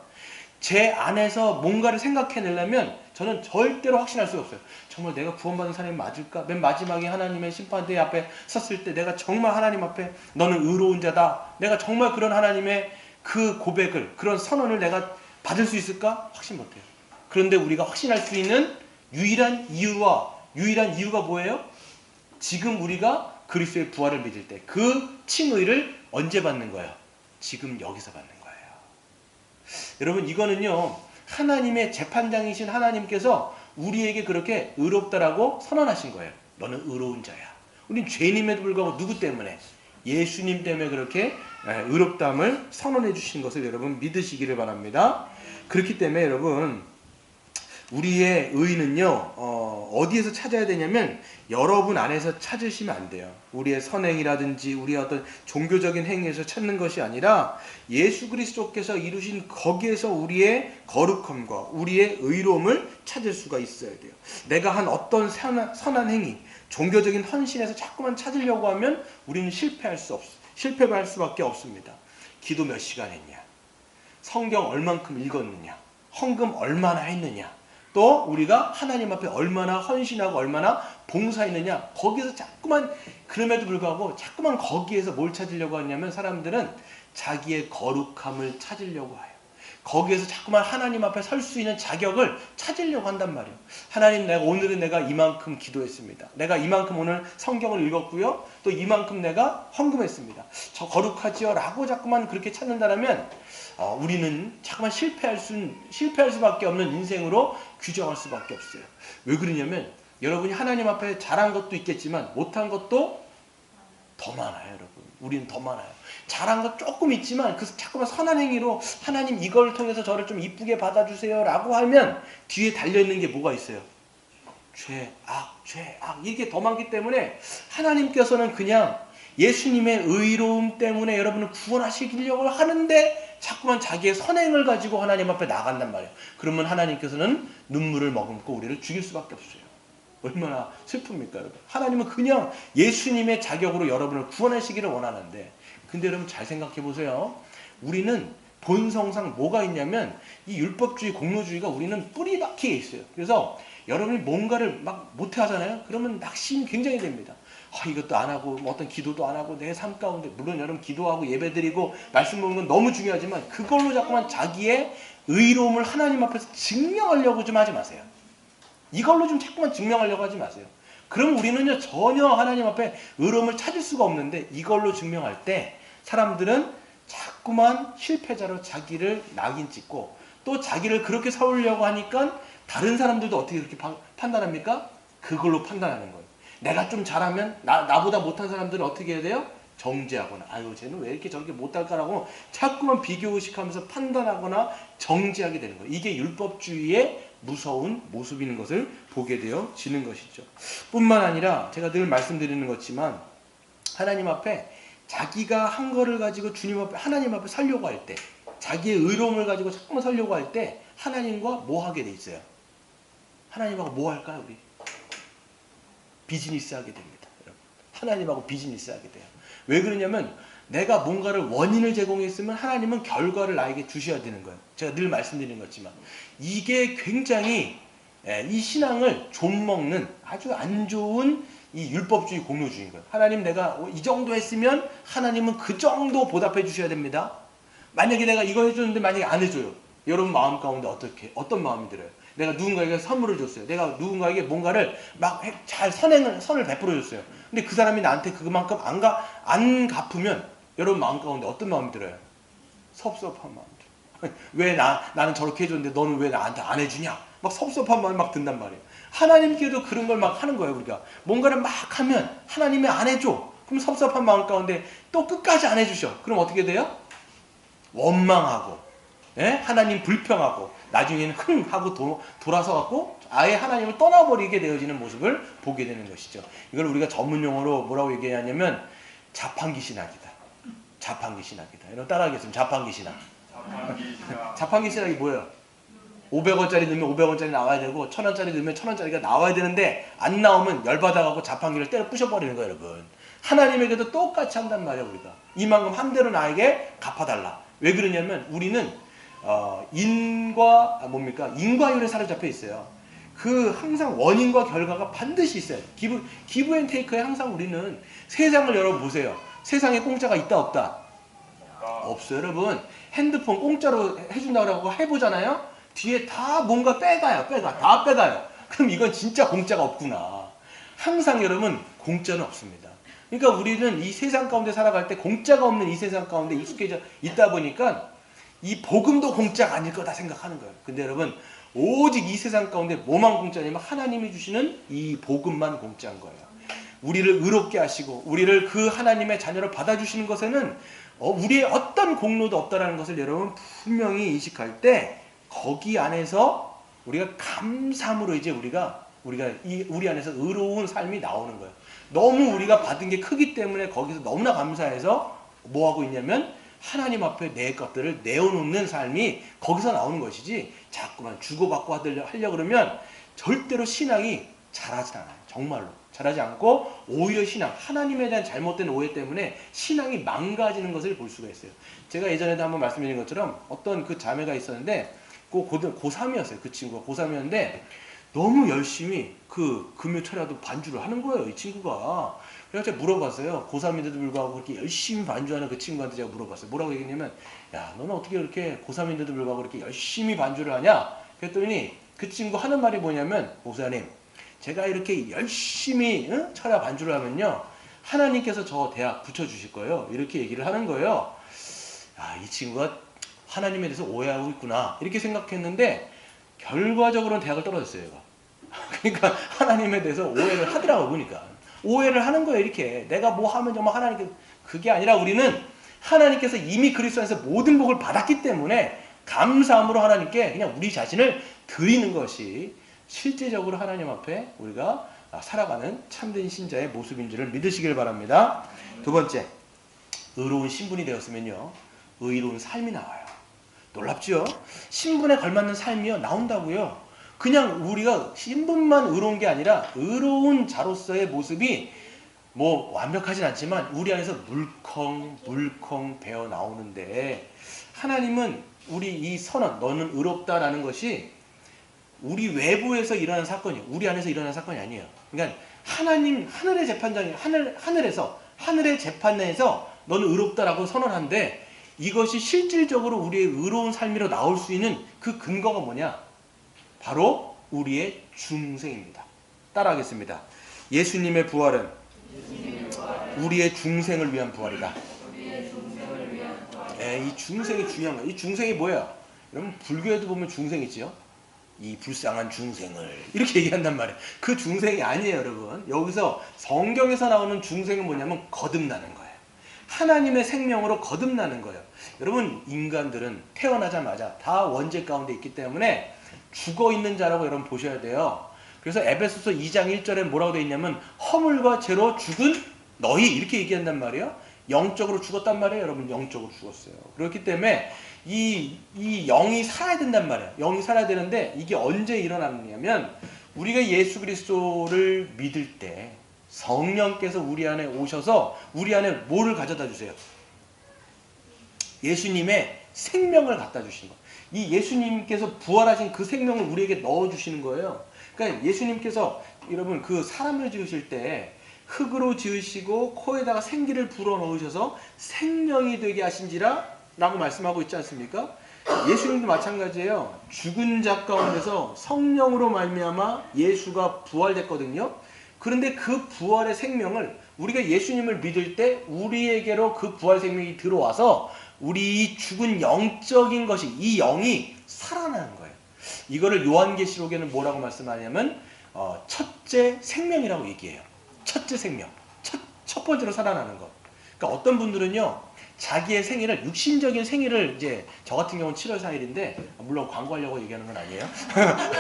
제 안에서 뭔가를 생각해내려면 저는 절대로 확신할 수가 없어요. 정말 내가 구원받은 사람이 맞을까? 맨 마지막에 하나님의 심판대 앞에 섰을 때 내가 정말 하나님 앞에 너는 의로운 자다, 내가 정말 그런 하나님의 그 고백을, 그런 선언을 내가 받을 수 있을까? 확신 못해요. 그런데 우리가 확신할 수 있는 유일한 이유가 뭐예요? 지금 우리가 그리스도의 부활을 믿을 때 그 칭의를 언제 받는 거예요? 지금 여기서 받는 거예요. 여러분, 이거는요, 하나님의 재판장이신 하나님께서 우리에게 그렇게 의롭다라고 선언하신 거예요. 너는 의로운 자야. 우린 죄인임에도 불구하고 누구 때문에? 예수님 때문에 그렇게 의롭다함을 선언해 주신 것을 여러분 믿으시기를 바랍니다. 그렇기 때문에 여러분, 우리의 의는요, 어디에서 찾아야 되냐면 여러분 안에서 찾으시면 안 돼요. 우리의 선행이라든지 우리의 어떤 종교적인 행위에서 찾는 것이 아니라 예수 그리스도께서 이루신 거기에서 우리의 거룩함과 우리의 의로움을 찾을 수가 있어야 돼요. 내가 한 어떤 선한 행위, 종교적인 헌신에서 자꾸만 찾으려고 하면 우리는 실패할 수밖에 없습니다. 기도 몇 시간 했냐? 성경 얼만큼 읽었느냐? 헌금 얼마나 했느냐? 또 우리가 하나님 앞에 얼마나 헌신하고 얼마나 봉사했느냐, 거기서 자꾸만, 그럼에도 불구하고 자꾸만 거기에서 뭘 찾으려고 하냐면 사람들은 자기의 거룩함을 찾으려고 해요. 거기에서 자꾸만 하나님 앞에 설 수 있는 자격을 찾으려고 한단 말이에요. 하나님, 오늘은 내가 이만큼 기도했습니다. 내가 이만큼 오늘 성경을 읽었고요. 또 이만큼 내가 헌금했습니다. 저 거룩하지요? 라고 자꾸만 그렇게 찾는다면 우리는 자꾸만 실패할 수밖에 없는 인생으로 규정할 수밖에 없어요. 왜 그러냐면 여러분이 하나님 앞에 잘한 것도 있겠지만 못한 것도 더 많아요. 여러분, 우리는 더 많아요. 잘한 것 조금 있지만 그 자꾸만 선한 행위로 하나님 이걸 통해서 저를 좀 이쁘게 받아주세요 라고 하면 뒤에 달려있는 게 뭐가 있어요? 죄, 악 이게 더 많기 때문에 하나님께서는 그냥 예수님의 의로움 때문에 여러분을 구원하시려고 하는데 자꾸만 자기의 선행을 가지고 하나님 앞에 나간단 말이에요. 그러면 하나님께서는 눈물을 머금고 우리를 죽일 수밖에 없어요. 얼마나 슬픕니까, 여러분? 하나님은 그냥 예수님의 자격으로 여러분을 구원하시기를 원하는데, 근데 여러분 잘 생각해 보세요. 우리는 본성상 뭐가 있냐면 이 율법주의, 공로주의가 우리는 뿌리 박히게 있어요. 그래서 여러분이 뭔가를 막 못해 하잖아요. 그러면 낙심이 굉장히 됩니다. 이것도 안 하고 어떤 기도도 안 하고 내 삶 가운데, 물론 여러분 기도하고 예배드리고 말씀 보는 건 너무 중요하지만 그걸로 자꾸만 자기의 의로움을 하나님 앞에서 증명하려고 좀 하지 마세요. 이걸로 좀 자꾸만 증명하려고 하지 마세요. 그럼 우리는요, 전혀 하나님 앞에 의로움을 찾을 수가 없는데, 이걸로 증명할 때 사람들은 자꾸만 실패자로 자기를 낙인 찍고, 또 자기를 그렇게 세우려고 하니까 다른 사람들도 어떻게 그렇게 판단합니까? 그걸로 판단하는 거예요. 내가 좀 잘하면 나보다 못한 사람들은 어떻게 해야 돼요? 정죄하거나, 아유 쟤는 왜 이렇게 저렇게 못할까라고 자꾸만 비교의식하면서 판단하거나 정죄하게 되는 거예요. 이게 율법주의의 무서운 모습인 것을 보게 되어지는 것이죠. 뿐만 아니라 제가 늘 말씀드리는 것지만 하나님 앞에 자기가 한 거를 가지고 주님 앞에, 하나님 앞에 살려고 할 때, 자기의 의로움을 가지고 자꾸만 살려고 할 때 하나님과 뭐 하게 돼 있어요? 하나님하고 뭐 할까요? 우리 비즈니스 하게 됩니다. 여러분. 하나님하고 비즈니스 하게 돼요. 왜 그러냐면 내가 뭔가를 원인을 제공했으면 하나님은 결과를 나에게 주셔야 되는 거예요. 제가 늘 말씀드리는 것지만 이게 굉장히 이 신앙을 좀먹는 아주 안 좋은 이 율법주의, 공로주의인 거예요. 하나님, 내가 이 정도 했으면 하나님은 그 정도 보답해 주셔야 됩니다. 만약에 내가 이거 해줬는데 만약에 안 해줘요. 여러분 마음 가운데 어떤 마음이 들어요? 내가 누군가에게 선물을 줬어요. 내가 누군가에게 뭔가를 막 잘 선을 베풀어 줬어요. 근데 그 사람이 나한테 그만큼 안 갚으면 여러분 마음 가운데 어떤 마음이 들어요? 섭섭한 마음 들어요. 왜 나는 저렇게 해줬는데 너는 왜 나한테 안 해주냐? 막 섭섭한 마음이 막 든단 말이에요. 하나님께도 그런 걸 막 하는 거예요. 우리가 뭔가를 막 하면 하나님이 안 해줘. 그럼 섭섭한 마음 가운데 또 끝까지 안 해주셔. 그럼 어떻게 돼요? 원망하고, 하나님 불평하고, 나중에는 흥 하고 돌아서 갖고 아예 하나님을 떠나버리게 되어지는 모습을 보게 되는 것이죠. 이걸 우리가 전문 용어로 뭐라고 얘기하냐면 자판기 신학이다. 자판기 신학이다. 여러분 따라하겠습니다. 자판기 신학. 자판기 신학이 뭐예요? 500원짜리 넣으면 500원짜리 나와야 되고 1000원짜리 넣으면 1000원짜리가 나와야 되는데 안 나오면 열받아가고 자판기를 때려 부셔버리는 거예요. 여러분. 하나님에게도 똑같이 한단 말이에요. 우리가 이만큼 한 대로 나에게 갚아달라. 왜 그러냐면 우리는 인과율에 사로잡혀 있어요. 그 항상 원인과 결과가 반드시 있어요. 기브 앤 테이크에 항상 우리는 세상을 열어보세요. 세상에 공짜가 있다 없다? 없어요. 여러분 핸드폰 공짜로 해준다고 해보잖아요. 뒤에 다 뭔가 다 빼가요. 그럼 이건 진짜 공짜가 없구나. 항상 여러분 공짜는 없습니다. 그러니까 우리는 이 세상 가운데 살아갈 때 공짜가 없는 이 세상 가운데 익숙해져 있다 보니까 이 복음도 공짜가 아닐 거다 생각하는 거예요. 근데 여러분 오직 이 세상 가운데 뭐만 공짜냐면 하나님이 주시는 이 복음만 공짜인 거예요. 우리를 의롭게 하시고 우리를 그 하나님의 자녀로 받아주시는 것에는 우리의 어떤 공로도 없다라는 것을 여러분 분명히 인식할 때 거기 안에서 우리가 감사함으로 이제 우리가 우리 안에서 의로운 삶이 나오는 거예요. 너무 우리가 받은 게 크기 때문에 거기서 너무나 감사해서 뭐 하고 있냐면 하나님 앞에 내 것들을 내어놓는 삶이 거기서 나오는 것이지 자꾸만 주고받고 하려고 그러면 절대로 신앙이 잘하지 않아요. 정말로 잘하지 않고 오히려 신앙, 하나님에 대한 잘못된 오해 때문에 신앙이 망가지는 것을 볼 수가 있어요. 제가 예전에도 한번 말씀드린 것처럼 어떤 그 자매가 있었는데 고3이었어요. 그 친구가 고3이었는데 너무 열심히 그 금요철야도 반주를 하는 거예요. 이 친구가. 그래서 제가 물어봤어요. 고3인데도 불구하고 그렇게 열심히 반주하는 그 친구한테 제가 물어봤어요. 뭐라고 얘기했냐면 야 너는 어떻게 그렇게 고3인데도 불구하고 그렇게 열심히 반주를 하냐? 그랬더니 그 친구 하는 말이 뭐냐면 목사님 제가 이렇게 열심히 철야 반주를 하면요 하나님께서 저 대학 붙여주실 거예요. 이렇게 얘기를 하는 거예요. 이 친구가 하나님에 대해서 오해하고 있구나 이렇게 생각했는데 결과적으로는 대학을 떨어졌어요. 얘가. 그러니까 하나님에 대해서 오해를 하더라고. 보니까 오해를 하는 거예요. 이렇게 내가 뭐 하면 정말 하나님께 그게 아니라 우리는 하나님께서 이미 그리스도 안에서 모든 복을 받았기 때문에 감사함으로 하나님께 그냥 우리 자신을 드리는 것이 실제적으로 하나님 앞에 우리가 살아가는 참된 신자의 모습인 줄을 믿으시길 바랍니다. 두 번째, 의로운 신분이 되었으면요 의로운 삶이 나와요. 놀랍죠? 신분에 걸맞는 삶이요 나온다고요. 그냥 우리가 신분만 의로운 게 아니라 의로운 자로서의 모습이 뭐 완벽하진 않지만 우리 안에서 물컹 배어 나오는데 하나님은 우리 이 선언 너는 의롭다라는 것이 우리 외부에서 일어나는 사건이에요. 우리 안에서 일어나는 사건이 아니에요. 그러니까 하나님 하늘의 재판장이 하늘의 재판에서 너는 의롭다라고 선언한데 이것이 실질적으로 우리의 의로운 삶으로 나올 수 있는 그 근거가 뭐냐? 바로 우리의 중생입니다. 따라하겠습니다. 예수님의 부활은 우리의 중생을 위한 부활이다. 이 중생이 중요한 거예요. 이 중생이 뭐야? 여러분 불교에도 보면 중생 있지요? 이 불쌍한 중생을 이렇게 얘기한단 말이에요. 그 중생이 아니에요, 여러분. 여기서 성경에서 나오는 중생은 뭐냐면 거듭나는 거예요. 하나님의 생명으로 거듭나는 거예요. 여러분 인간들은 태어나자마자 다 원죄 가운데 있기 때문에 죽어있는 자라고 여러분 보셔야 돼요. 그래서 에베소서 2장 1절에 뭐라고 되어 있냐면 허물과 죄로 죽은 너희 이렇게 얘기한단 말이에요. 영적으로 죽었단 말이에요. 여러분 영적으로 죽었어요. 그렇기 때문에 이 영이 살아야 된단 말이에요. 영이 살아야 되는데 이게 언제 일어나느냐면 우리가 예수 그리스도를 믿을 때 성령께서 우리 안에 오셔서 우리 안에 뭐를 가져다 주세요? 예수님의 생명을 갖다 주신 거예요. 이 예수님께서 부활하신 그 생명을 우리에게 넣어주시는 거예요. 그러니까 예수님께서 여러분 그 사람을 지으실 때 흙으로 지으시고 코에다가 생기를 불어넣으셔서 생명이 되게 하신지라 라고 말씀하고 있지 않습니까? 예수님도 마찬가지예요. 죽은 자 가운데서 성령으로 말미암아 예수가 부활됐거든요. 그런데 그 부활의 생명을 우리가 예수님을 믿을 때 우리에게로 그 부활 생명이 들어와서 우리 죽은 영적인 것이 이 영이 살아나는 거예요. 이거를 요한계시록에는 뭐라고 말씀하냐면 첫째 생명이라고 얘기해요. 첫째 생명. 첫 번째로 살아나는 것. 그러니까 어떤 분들은요. 자기의 생일을 육신적인 생일을 이제 저 같은 경우는 7월 4일인데 물론 광고하려고 얘기하는 건 아니에요.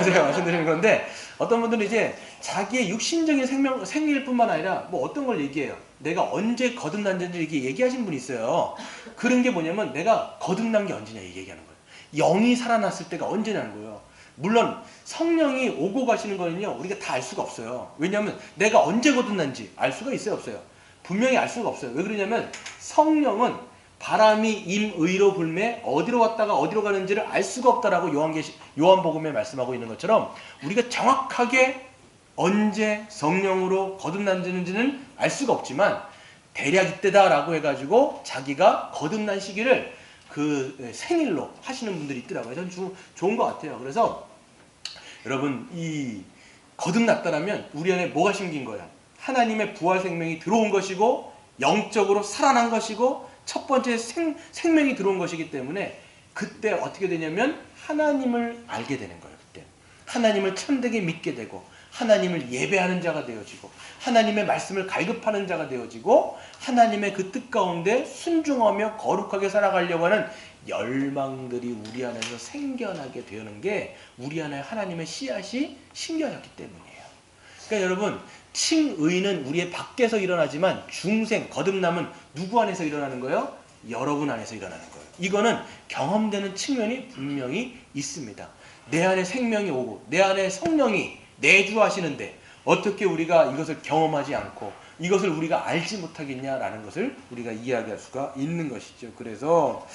제가 말씀드리는 건데 어떤 분들은 이제 자기의 육신적인 생일뿐만 아니라 뭐 어떤 걸 얘기해요. 내가 언제 거듭난지 이렇게 얘기하신 분이 있어요. 그런 게 뭐냐면 내가 거듭난 게 언제냐 얘기하는 거예요. 영이 살아났을 때가 언제냐는 거예요. 물론 성령이 오고 가시는 거는요 우리가 다 알 수가 없어요. 왜냐하면 내가 언제 거듭난지 알 수가 있어요 없어요? 분명히 알 수가 없어요. 왜 그러냐면 성령은 바람이 임의로 불매 어디로 왔다가 어디로 가는지를 알 수가 없다라고 요한복음에 말씀하고 있는 것처럼 우리가 정확하게 언제 성령으로 거듭난지는 알 수가 없지만 대략 이때다라고 해가지고 자기가 거듭난 시기를 그 생일로 하시는 분들이 있더라고요. 저는 좋은 것 같아요. 그래서 여러분 이 거듭났다라면 우리 안에 뭐가 생긴 거야? 하나님의 부활 생명이 들어온 것이고 영적으로 살아난 것이고 첫 번째 생명이 들어온 것이기 때문에 그때 어떻게 되냐면 하나님을 알게 되는 거예요. 그때 하나님을 참되게 믿게 되고 하나님을 예배하는 자가 되어지고 하나님의 말씀을 갈급하는 자가 되어지고 하나님의 그 뜻 가운데 순종하며 거룩하게 살아가려고 하는 열망들이 우리 안에서 생겨나게 되는 게 우리 안에 하나님의 씨앗이 심겨졌기 때문이에요. 그러니까 여러분 칭의는 우리의 밖에서 일어나지만 중생, 거듭남은 누구 안에서 일어나는 거예요? 여러분 안에서 일어나는 거예요. 이거는 경험되는 측면이 분명히 있습니다. 내 안에 생명이 오고 내 안에 성령이 내주하시는데 어떻게 우리가 이것을 경험하지 않고 이것을 우리가 알지 못하겠냐라는 것을 우리가 이야기할 수가 있는 것이죠. 그래서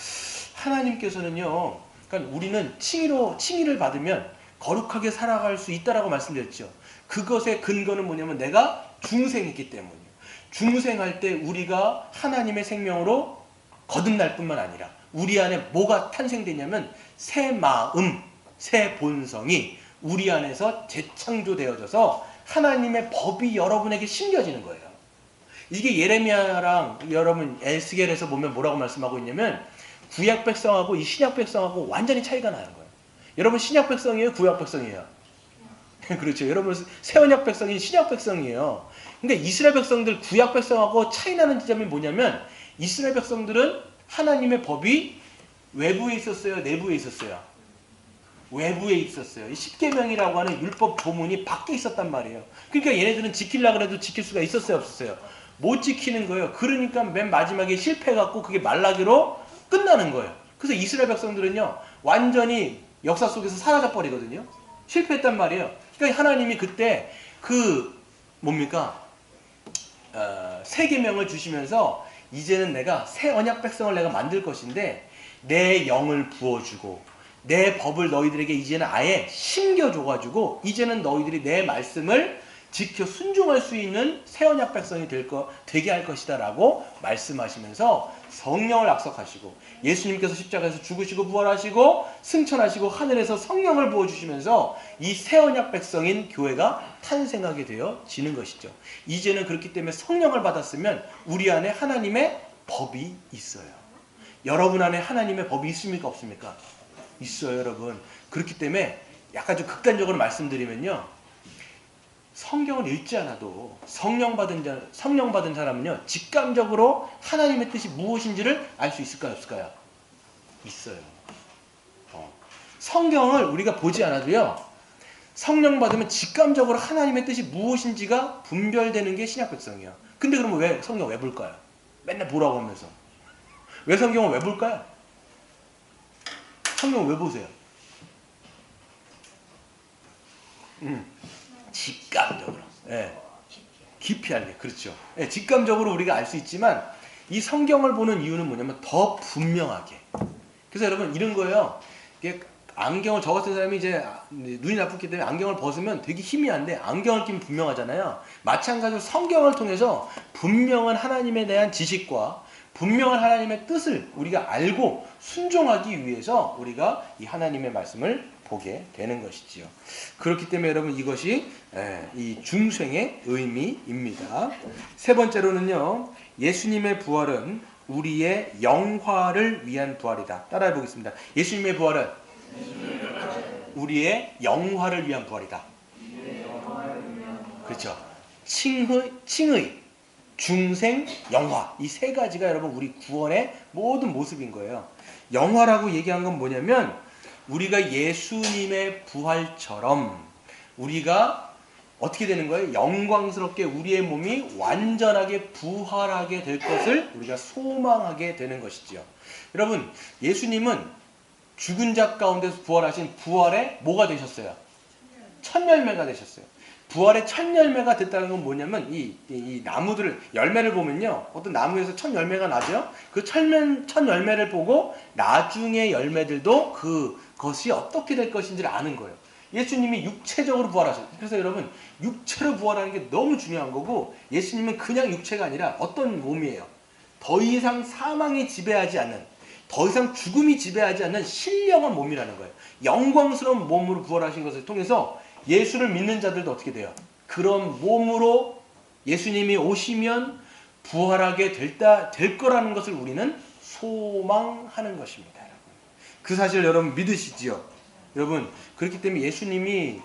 하나님께서는요, 그러니까 우리는 칭의를 받으면 거룩하게 살아갈 수 있다라고 말씀드렸죠. 그것의 근거는 뭐냐면 내가 중생이기 때문이에요. 중생할 때 우리가 하나님의 생명으로 거듭날 뿐만 아니라 우리 안에 뭐가 탄생되냐면 새 마음, 새 본성이 우리 안에서 재창조되어져서 하나님의 법이 여러분에게 심겨지는 거예요. 이게 예레미야랑 여러분 에스겔에서 보면 뭐라고 말씀하고 있냐면 구약 백성하고 이 신약 백성하고 완전히 차이가 나는 거예요. 여러분 신약 백성이에요? 구약 백성이에요? 그렇죠. 여러분 새 언약 백성이 신약 백성이에요. 근데 이스라엘 백성들 구약 백성하고 차이 나는 지점이 뭐냐면 이스라엘 백성들은 하나님의 법이 외부에 있었어요? 내부에 있었어요? 외부에 있었어요. 이 십계명이라고 하는 율법 조문이 밖에 있었단 말이에요. 그러니까 얘네들은 지키려고 해도 지킬 수가 있었어요? 없었어요? 못 지키는 거예요. 그러니까 맨 마지막에 실패해갖고 그게 말라기로 끝나는 거예요. 그래서 이스라엘 백성들은요 완전히 역사 속에서 사라져 버리거든요. 실패했단 말이에요. 그러니까 하나님이 그때 그 뭡니까 새 계명을 주시면서 이제는 내가 새 언약 백성을 내가 만들 것인데 내 영을 부어주고 내 법을 너희들에게 이제는 아예 심겨줘가지고 이제는 너희들이 내 말씀을 지켜 순종할 수 있는 새 언약 백성이 되게 할 것이다 라고 말씀하시면서 성령을 약속하시고 예수님께서 십자가에서 죽으시고 부활하시고 승천하시고 하늘에서 성령을 부어주시면서 이 새 언약 백성인 교회가 탄생하게 되어지는 것이죠. 이제는 그렇기 때문에 성령을 받았으면 우리 안에 하나님의 법이 있어요. 여러분 안에 하나님의 법이 있습니까? 없습니까? 있어요, 여러분. 그렇기 때문에 약간 좀 극단적으로 말씀드리면요. 성경을 읽지 않아도 성령 받은 사람은요, 직감적으로 하나님의 뜻이 무엇인지를 알 수 있을까요, 없을까요? 있어요. 성경을 우리가 보지 않아도요, 성령 받으면 직감적으로 하나님의 뜻이 무엇인지가 분별되는 게 신약 백성이에요. 근데 그러면 왜 성경 왜 볼까요? 맨날 보라고 하면서. 왜 성경을 왜 볼까요? 성경을 왜 보세요? 직감적으로. 예. 깊이 알게. 그렇죠. 예, 직감적으로 우리가 알 수 있지만 이 성경을 보는 이유는 뭐냐면 더 분명하게. 그래서 여러분 이런 거예요. 이게 안경을 저 같은 사람이 이제 눈이 나쁘기 때문에 안경을 벗으면 되게 희미한데 안경을 끼면 분명하잖아요. 마찬가지로 성경을 통해서 분명한 하나님에 대한 지식과 분명한 하나님의 뜻을 우리가 알고 순종하기 위해서 우리가 이 하나님의 말씀을 보게 되는 것이지요. 그렇기 때문에 여러분 이것이 이 중생의 의미입니다. 세 번째로는요. 예수님의 부활은 우리의 영화를 위한 부활이다. 따라해 보겠습니다. 예수님의 부활은 우리의 영화를 위한 부활이다. 그렇죠. 칭의, 중생, 영화. 이 세 가지가 여러분 우리 구원의 모든 모습인 거예요. 영화라고 얘기한 건 뭐냐면 우리가 예수님의 부활처럼 우리가 어떻게 되는 거예요? 영광스럽게 우리의 몸이 완전하게 부활하게 될 것을 우리가 소망하게 되는 것이지요. 여러분, 예수님은 죽은 자 가운데서 부활하신 부활의 뭐가 되셨어요? 첫 열매가 되셨어요. 부활의 첫 열매가 됐다는 건 뭐냐면 이 나무들을 열매를 보면요. 어떤 나무에서 첫 열매가 나죠. 그 첫 열매를 보고 나중에 열매들도 그것이 어떻게 될 것인지를 아는 거예요. 예수님이 육체적으로 부활하셨어요. 그래서 여러분 육체로 부활하는 게 너무 중요한 거고 예수님은 그냥 육체가 아니라 어떤 몸이에요. 더 이상 사망이 지배하지 않는 더 이상 죽음이 지배하지 않는 신령한 몸이라는 거예요. 영광스러운 몸으로 부활하신 것을 통해서 예수를 믿는 자들도 어떻게 돼요? 그런 몸으로 예수님이 오시면 부활하게 될 거라는 것을 우리는 소망하는 것입니다. 여러분. 그 사실 여러분 믿으시지요? 여러분 그렇기 때문에 예수님이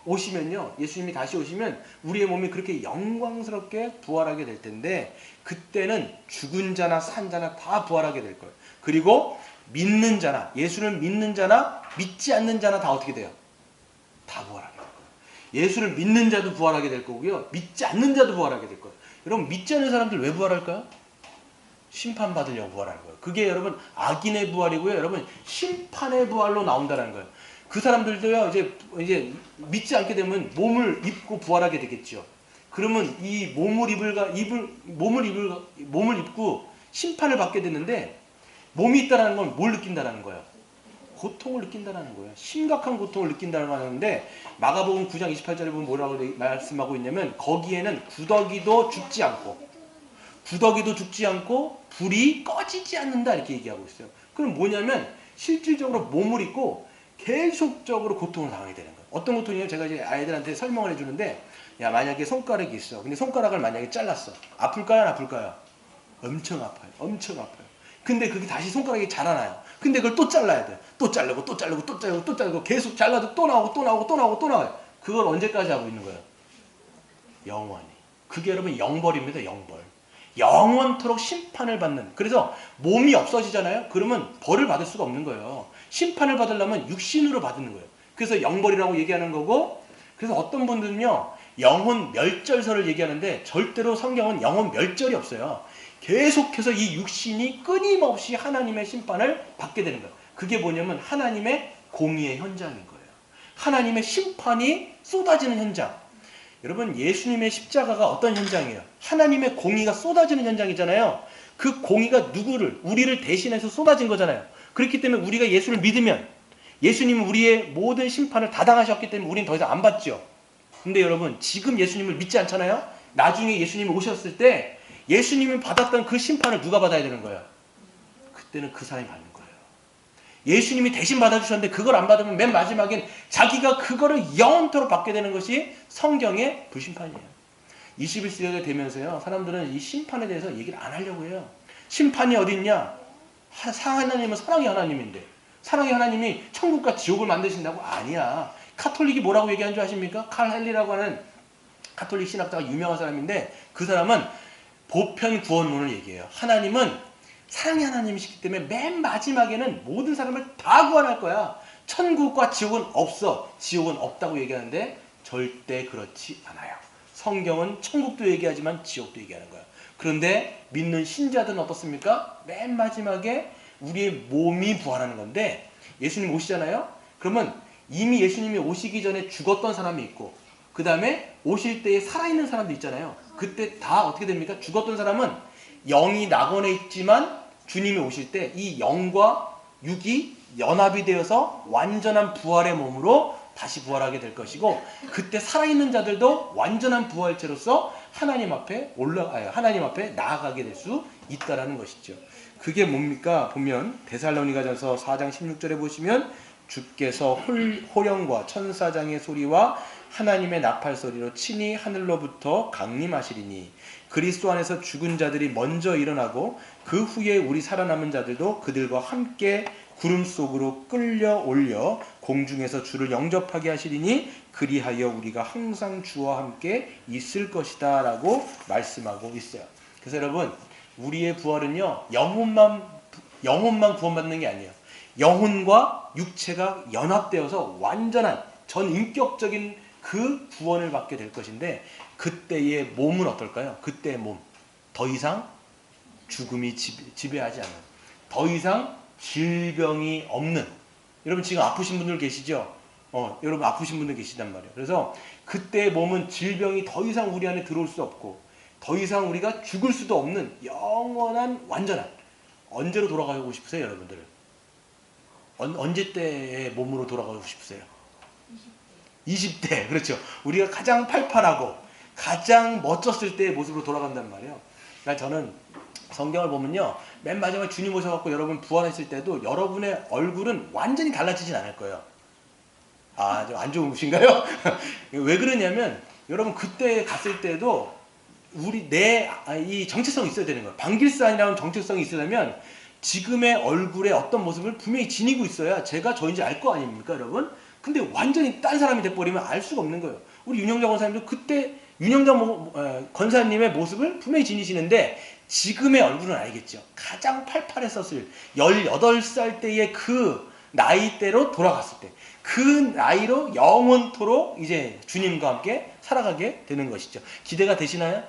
오시면요, 예수님이 다시 오시면 우리의 몸이 그렇게 영광스럽게 부활하게 될 텐데 그때는 죽은 자나 산 자나 다 부활하게 될 거예요. 그리고 믿는 자나 예수를 믿는 자나 믿지 않는 자나 다 어떻게 돼요? 다 부활하게 될 거예요. 예수를 믿는 자도 부활하게 될 거고요, 믿지 않는 자도 부활하게 될 거예요. 여러분 믿지 않는 사람들 왜 부활할까요? 심판받으려고 부활하는 거예요. 그게 여러분 악인의 부활이고요, 여러분 심판의 부활로 나온다는 거예요. 그 사람들도요 이제 믿지 않게 되면 몸을 입고 부활하게 되겠죠. 그러면 이 몸을 입고 심판을 받게 되는데 몸이 있다라는 건 뭘 느낀다라는 거예요? 고통을 느낀다라는 거예요. 심각한 고통을 느낀다는 하는데 마가복음 9장 28절에 보면 뭐라고 말씀하고 있냐면 거기에는 구더기도 죽지 않고 불이 꺼지지 않는다 이렇게 얘기하고 있어요. 그럼 뭐냐면 실질적으로 몸을 입고 계속적으로 고통을 당하게 되는 거예요. 어떤 고통이에요? 제가 이제 아이들한테 설명을 해주는데, 야 만약에 손가락이 있어. 근데 손가락을 만약에 잘랐어. 아플까요? 안 아플까요? 엄청 아파요. 엄청 아파요. 근데 그게 다시 손가락이 자라나요. 근데 그걸 또 잘라야 돼요. 또 자르고 계속 잘라도 또 나와요. 그걸 언제까지 하고 있는 거예요? 영원히. 그게 여러분 영벌입니다. 영벌. 영원토록 심판을 받는. 그래서 몸이 없어지잖아요. 그러면 벌을 받을 수가 없는 거예요. 심판을 받으려면 육신으로 받는 거예요. 그래서 영벌이라고 얘기하는 거고, 그래서 어떤 분들은요 영혼 멸절설을 얘기하는데 절대로 성경은 영혼 멸절이 없어요. 계속해서 이 육신이 끊임없이 하나님의 심판을 받게 되는 거예요. 그게 뭐냐면 하나님의 공의의 현장인 거예요. 하나님의 심판이 쏟아지는 현장. 여러분 예수님의 십자가가 어떤 현장이에요? 하나님의 공의가 쏟아지는 현장이잖아요. 그 공의가 우리를 대신해서 쏟아진 거잖아요. 그렇기 때문에 우리가 예수를 믿으면 예수님은 우리의 모든 심판을 다 당하셨기 때문에 우리는 더 이상 안 받죠. 근데 여러분 지금 예수님을 믿지 않잖아요. 나중에 예수님이 오셨을 때 예수님이 받았던 그 심판을 누가 받아야 되는 거예요? 그때는 그 사람이 받는 거예요. 예수님이 대신 받아주셨는데 그걸 안 받으면 맨 마지막엔 자기가 그거를 영원토록 받게 되는 것이 성경의 불심판이에요. 21세기가 되면서요 사람들은 이 심판에 대해서 얘기를 안 하려고 해요. 심판이 어디 있냐? 하나님은 사랑의 하나님인데 사랑의 하나님이 천국과 지옥을 만드신다고? 아니야. 카톨릭이 뭐라고 얘기한 줄 아십니까? 칼 헨리라고 하는 카톨릭 신학자가 유명한 사람인데 그 사람은 보편 구원론을 얘기해요. 하나님은 사랑의 하나님이시기 때문에 맨 마지막에는 모든 사람을 다 구원할 거야. 천국과 지옥은 없어. 지옥은 없다고 얘기하는데 절대 그렇지 않아요. 성경은 천국도 얘기하지만 지옥도 얘기하는 거예요. 그런데 믿는 신자들은 어떻습니까? 맨 마지막에 우리의 몸이 부활하는 건데 예수님 오시잖아요. 그러면 이미 예수님이 오시기 전에 죽었던 사람이 있고 그 다음에 오실 때에 살아있는 사람도 있잖아요. 그때 다 어떻게 됩니까? 죽었던 사람은 영이 낙원에 있지만 주님이 오실 때 이 영과 육이 연합이 되어서 완전한 부활의 몸으로 다시 부활하게 될 것이고 그때 살아있는 자들도 완전한 부활체로서 하나님 앞에 하나님 앞에 나아가게 될 수 있다라는 것이죠. 그게 뭡니까? 보면 데살로니가전서 4장 16절에 보시면 주께서 호령과 천사장의 소리와 하나님의 나팔 소리로 친히 하늘로부터 강림하시리니 그리스도 안에서 죽은 자들이 먼저 일어나고 그 후에 우리 살아남은 자들도 그들과 함께 구름 속으로 끌려 올려 공중에서 주를 영접하게 하시리니 그리하여 우리가 항상 주와 함께 있을 것이다 라고 말씀하고 있어요. 그래서 여러분 우리의 부활은요 영혼만 구원받는 게 아니에요. 영혼과 육체가 연합되어서 완전한 전인격적인 그 구원을 받게 될 것인데 그때의 몸은 어떨까요? 그때의 몸 더 이상 죽음이 지배하지 않는, 더 이상 질병이 없는. 여러분 지금 아프신 분들 계시죠? 여러분 아프신 분들 계시단 말이에요. 그래서 그때의 몸은 질병이 더 이상 우리 안에 들어올 수 없고 더 이상 우리가 죽을 수도 없는 영원한 완전한. 언제로 돌아가고 싶으세요 여러분들? 언제 때의 몸으로 돌아가고 싶으세요? 20대. 그렇죠. 우리가 가장 팔팔하고 가장 멋졌을 때의 모습으로 돌아간단 말이에요. 그러니까 저는 성경을 보면요 맨 마지막에 주님 오셔갖고 여러분 부활했을 때도 여러분의 얼굴은 완전히 달라지진 않을 거예요. 아, 좀 안 좋으신가요? 왜 그러냐면 여러분 그때 갔을 때도 이 정체성이 있어야 되는 거예요. 방길산이라는 정체성이 있으려면 지금의 얼굴의 어떤 모습을 분명히 지니고 있어야 제가 저인지 알 거 아닙니까, 여러분? 근데 완전히 딴 사람이 돼버리면 알 수가 없는 거예요. 우리 윤영자 권사님도 그때 윤영자 권사님의 모습을 분명히 지니시는데 지금의 얼굴은 알겠죠. 가장 팔팔했었을 18살 때의 그 나이대로 돌아갔을 때 그 나이로 영원토록 이제 주님과 함께 살아가게 되는 것이죠. 기대가 되시나요?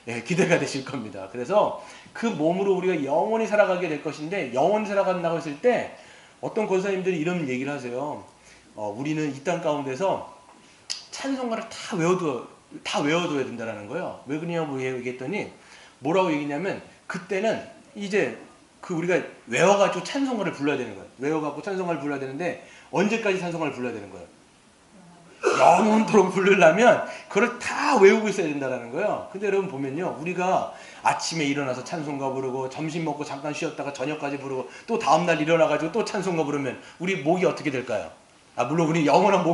예, 기대가 되실 겁니다. 그래서 그 몸으로 우리가 영원히 살아가게 될 것인데 영원히 살아간다고 했을 때 어떤 권사님들이 이런 얘기를 하세요. 우리는 이 땅 가운데서 찬송가를 다 외워둬야 된다는 거예요. 왜 그러냐고 얘기했더니 뭐라고 얘기냐면 그때는 이제 우리가 외워가지고 찬송가를 불러야 되는 거예요. 외워갖고 찬송가를 불러야 되는데 언제까지 찬송가를 불러야 되는 거예요? 영원토록 부르려면 그걸 다 외우고 있어야 된다는 거예요. 근데 여러분 보면요, 우리가 아침에 일어나서 찬송가 부르고 점심 먹고 잠깐 쉬었다가 저녁까지 부르고 또 다음날 일어나가지고 또 찬송가 부르면 우리 목이 어떻게 될까요? 물론 우리 영원한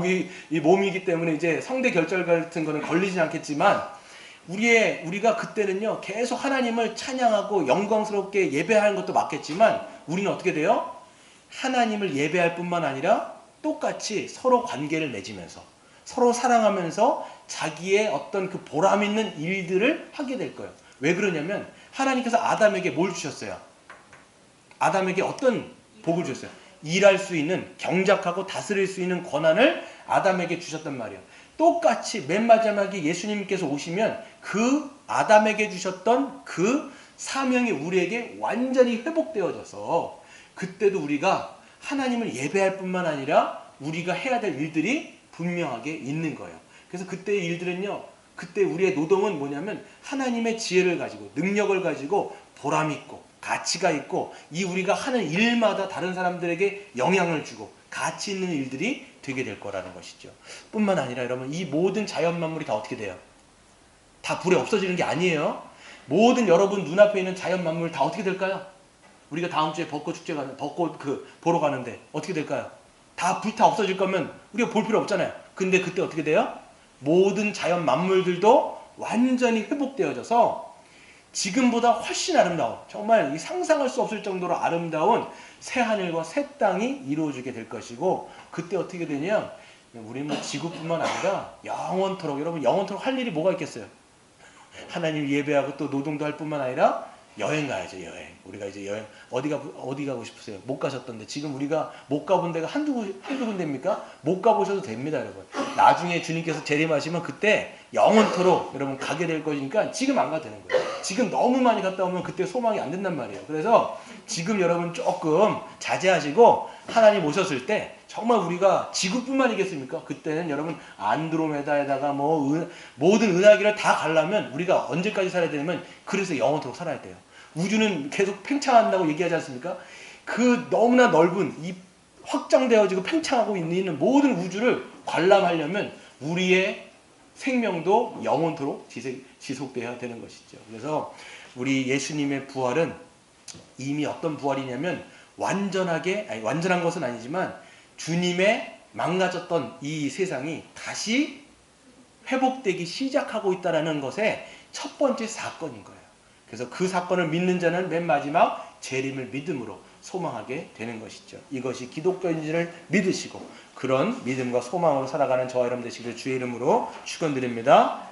이 몸이기 때문에 이제 성대 결절 같은 거는 걸리진 않겠지만 우리가 그때는요 계속 하나님을 찬양하고 영광스럽게 예배하는 것도 맞겠지만 우리는 어떻게 돼요? 하나님을 예배할 뿐만 아니라 똑같이 서로 관계를 맺으면서 서로 사랑하면서 자기의 어떤 그 보람 있는 일들을 하게 될 거예요. 왜 그러냐면 하나님께서 아담에게 뭘 주셨어요? 아담에게 어떤 복을 주셨어요? 일할 수 있는, 경작하고 다스릴 수 있는 권한을 아담에게 주셨단 말이에요. 똑같이 맨 마지막에 예수님께서 오시면 그 아담에게 주셨던 그 사명이 우리에게 완전히 회복되어져서 그때도 우리가 하나님을 예배할 뿐만 아니라 우리가 해야 될 일들이 분명하게 있는 거예요. 그래서 그때의 일들은요, 그때 우리의 노동은 뭐냐면 하나님의 지혜를 가지고 능력을 가지고 보람 있고 가치가 있고 이 우리가 하는 일마다 다른 사람들에게 영향을 주고 가치 있는 일들이 되게 될 거라는 것이죠. 뿐만 아니라 여러분 이 모든 자연 만물이 다 어떻게 돼요? 다 불에 없어지는 게 아니에요. 모든 여러분 눈앞에 있는 자연 만물 다 어떻게 될까요? 우리가 다음 주에 벚꽃 축제 벚꽃 보러 가는데 어떻게 될까요? 다 불타 없어질 거면 우리가 볼 필요 없잖아요. 근데 그때 어떻게 돼요? 모든 자연 만물들도 완전히 회복되어져서 지금보다 훨씬 아름다운, 정말 상상할 수 없을 정도로 아름다운 새 하늘과 새 땅이 이루어지게 될 것이고 그때 어떻게 되냐? 우리는 지구뿐만 아니라 영원토록, 여러분 영원토록 할 일이 뭐가 있겠어요? 하나님 예배하고 또 노동도 할 뿐만 아니라 여행 가야죠. 여행. 우리가 이제 여행 어디 가고 싶으세요? 못 가셨던데 지금 우리가 못 가본 데가 한두 군데입니까? 못 가보셔도 됩니다, 여러분. 나중에 주님께서 재림하시면 그때 영원토록 여러분 가게 될 거니까 지금 안 가도 되는 거예요. 지금 너무 많이 갔다 오면 그때 소망이 안 된단 말이에요. 그래서 지금 여러분 조금 자제하시고 하나님 오셨을 때 정말 우리가 지구뿐만이겠습니까? 그때는 여러분 안드로메다에다가 모든 은하계를 다 가려면 우리가 언제까지 살아야 되냐면 그래서 영원토록 살아야 돼요. 우주는 계속 팽창한다고 얘기하지 않습니까? 그 너무나 넓은 이 확장되어지고 팽창하고 있는 모든 우주를 관람하려면 우리의 생명도 영원토록 지속되어야 되는 것이죠. 그래서 우리 예수님의 부활은 이미 어떤 부활이냐면 완전한 것은 아니지만 주님의 망가졌던 이 세상이 다시 회복되기 시작하고 있다는 것의 첫 번째 사건인 거예요. 그래서 그 사건을 믿는 자는 맨 마지막 재림을 믿음으로 소망하게 되는 것이죠. 이것이 기독교인지를 믿으시고 그런 믿음과 소망으로 살아가는 저와 여러분 되시기를 주의 이름으로 축원드립니다.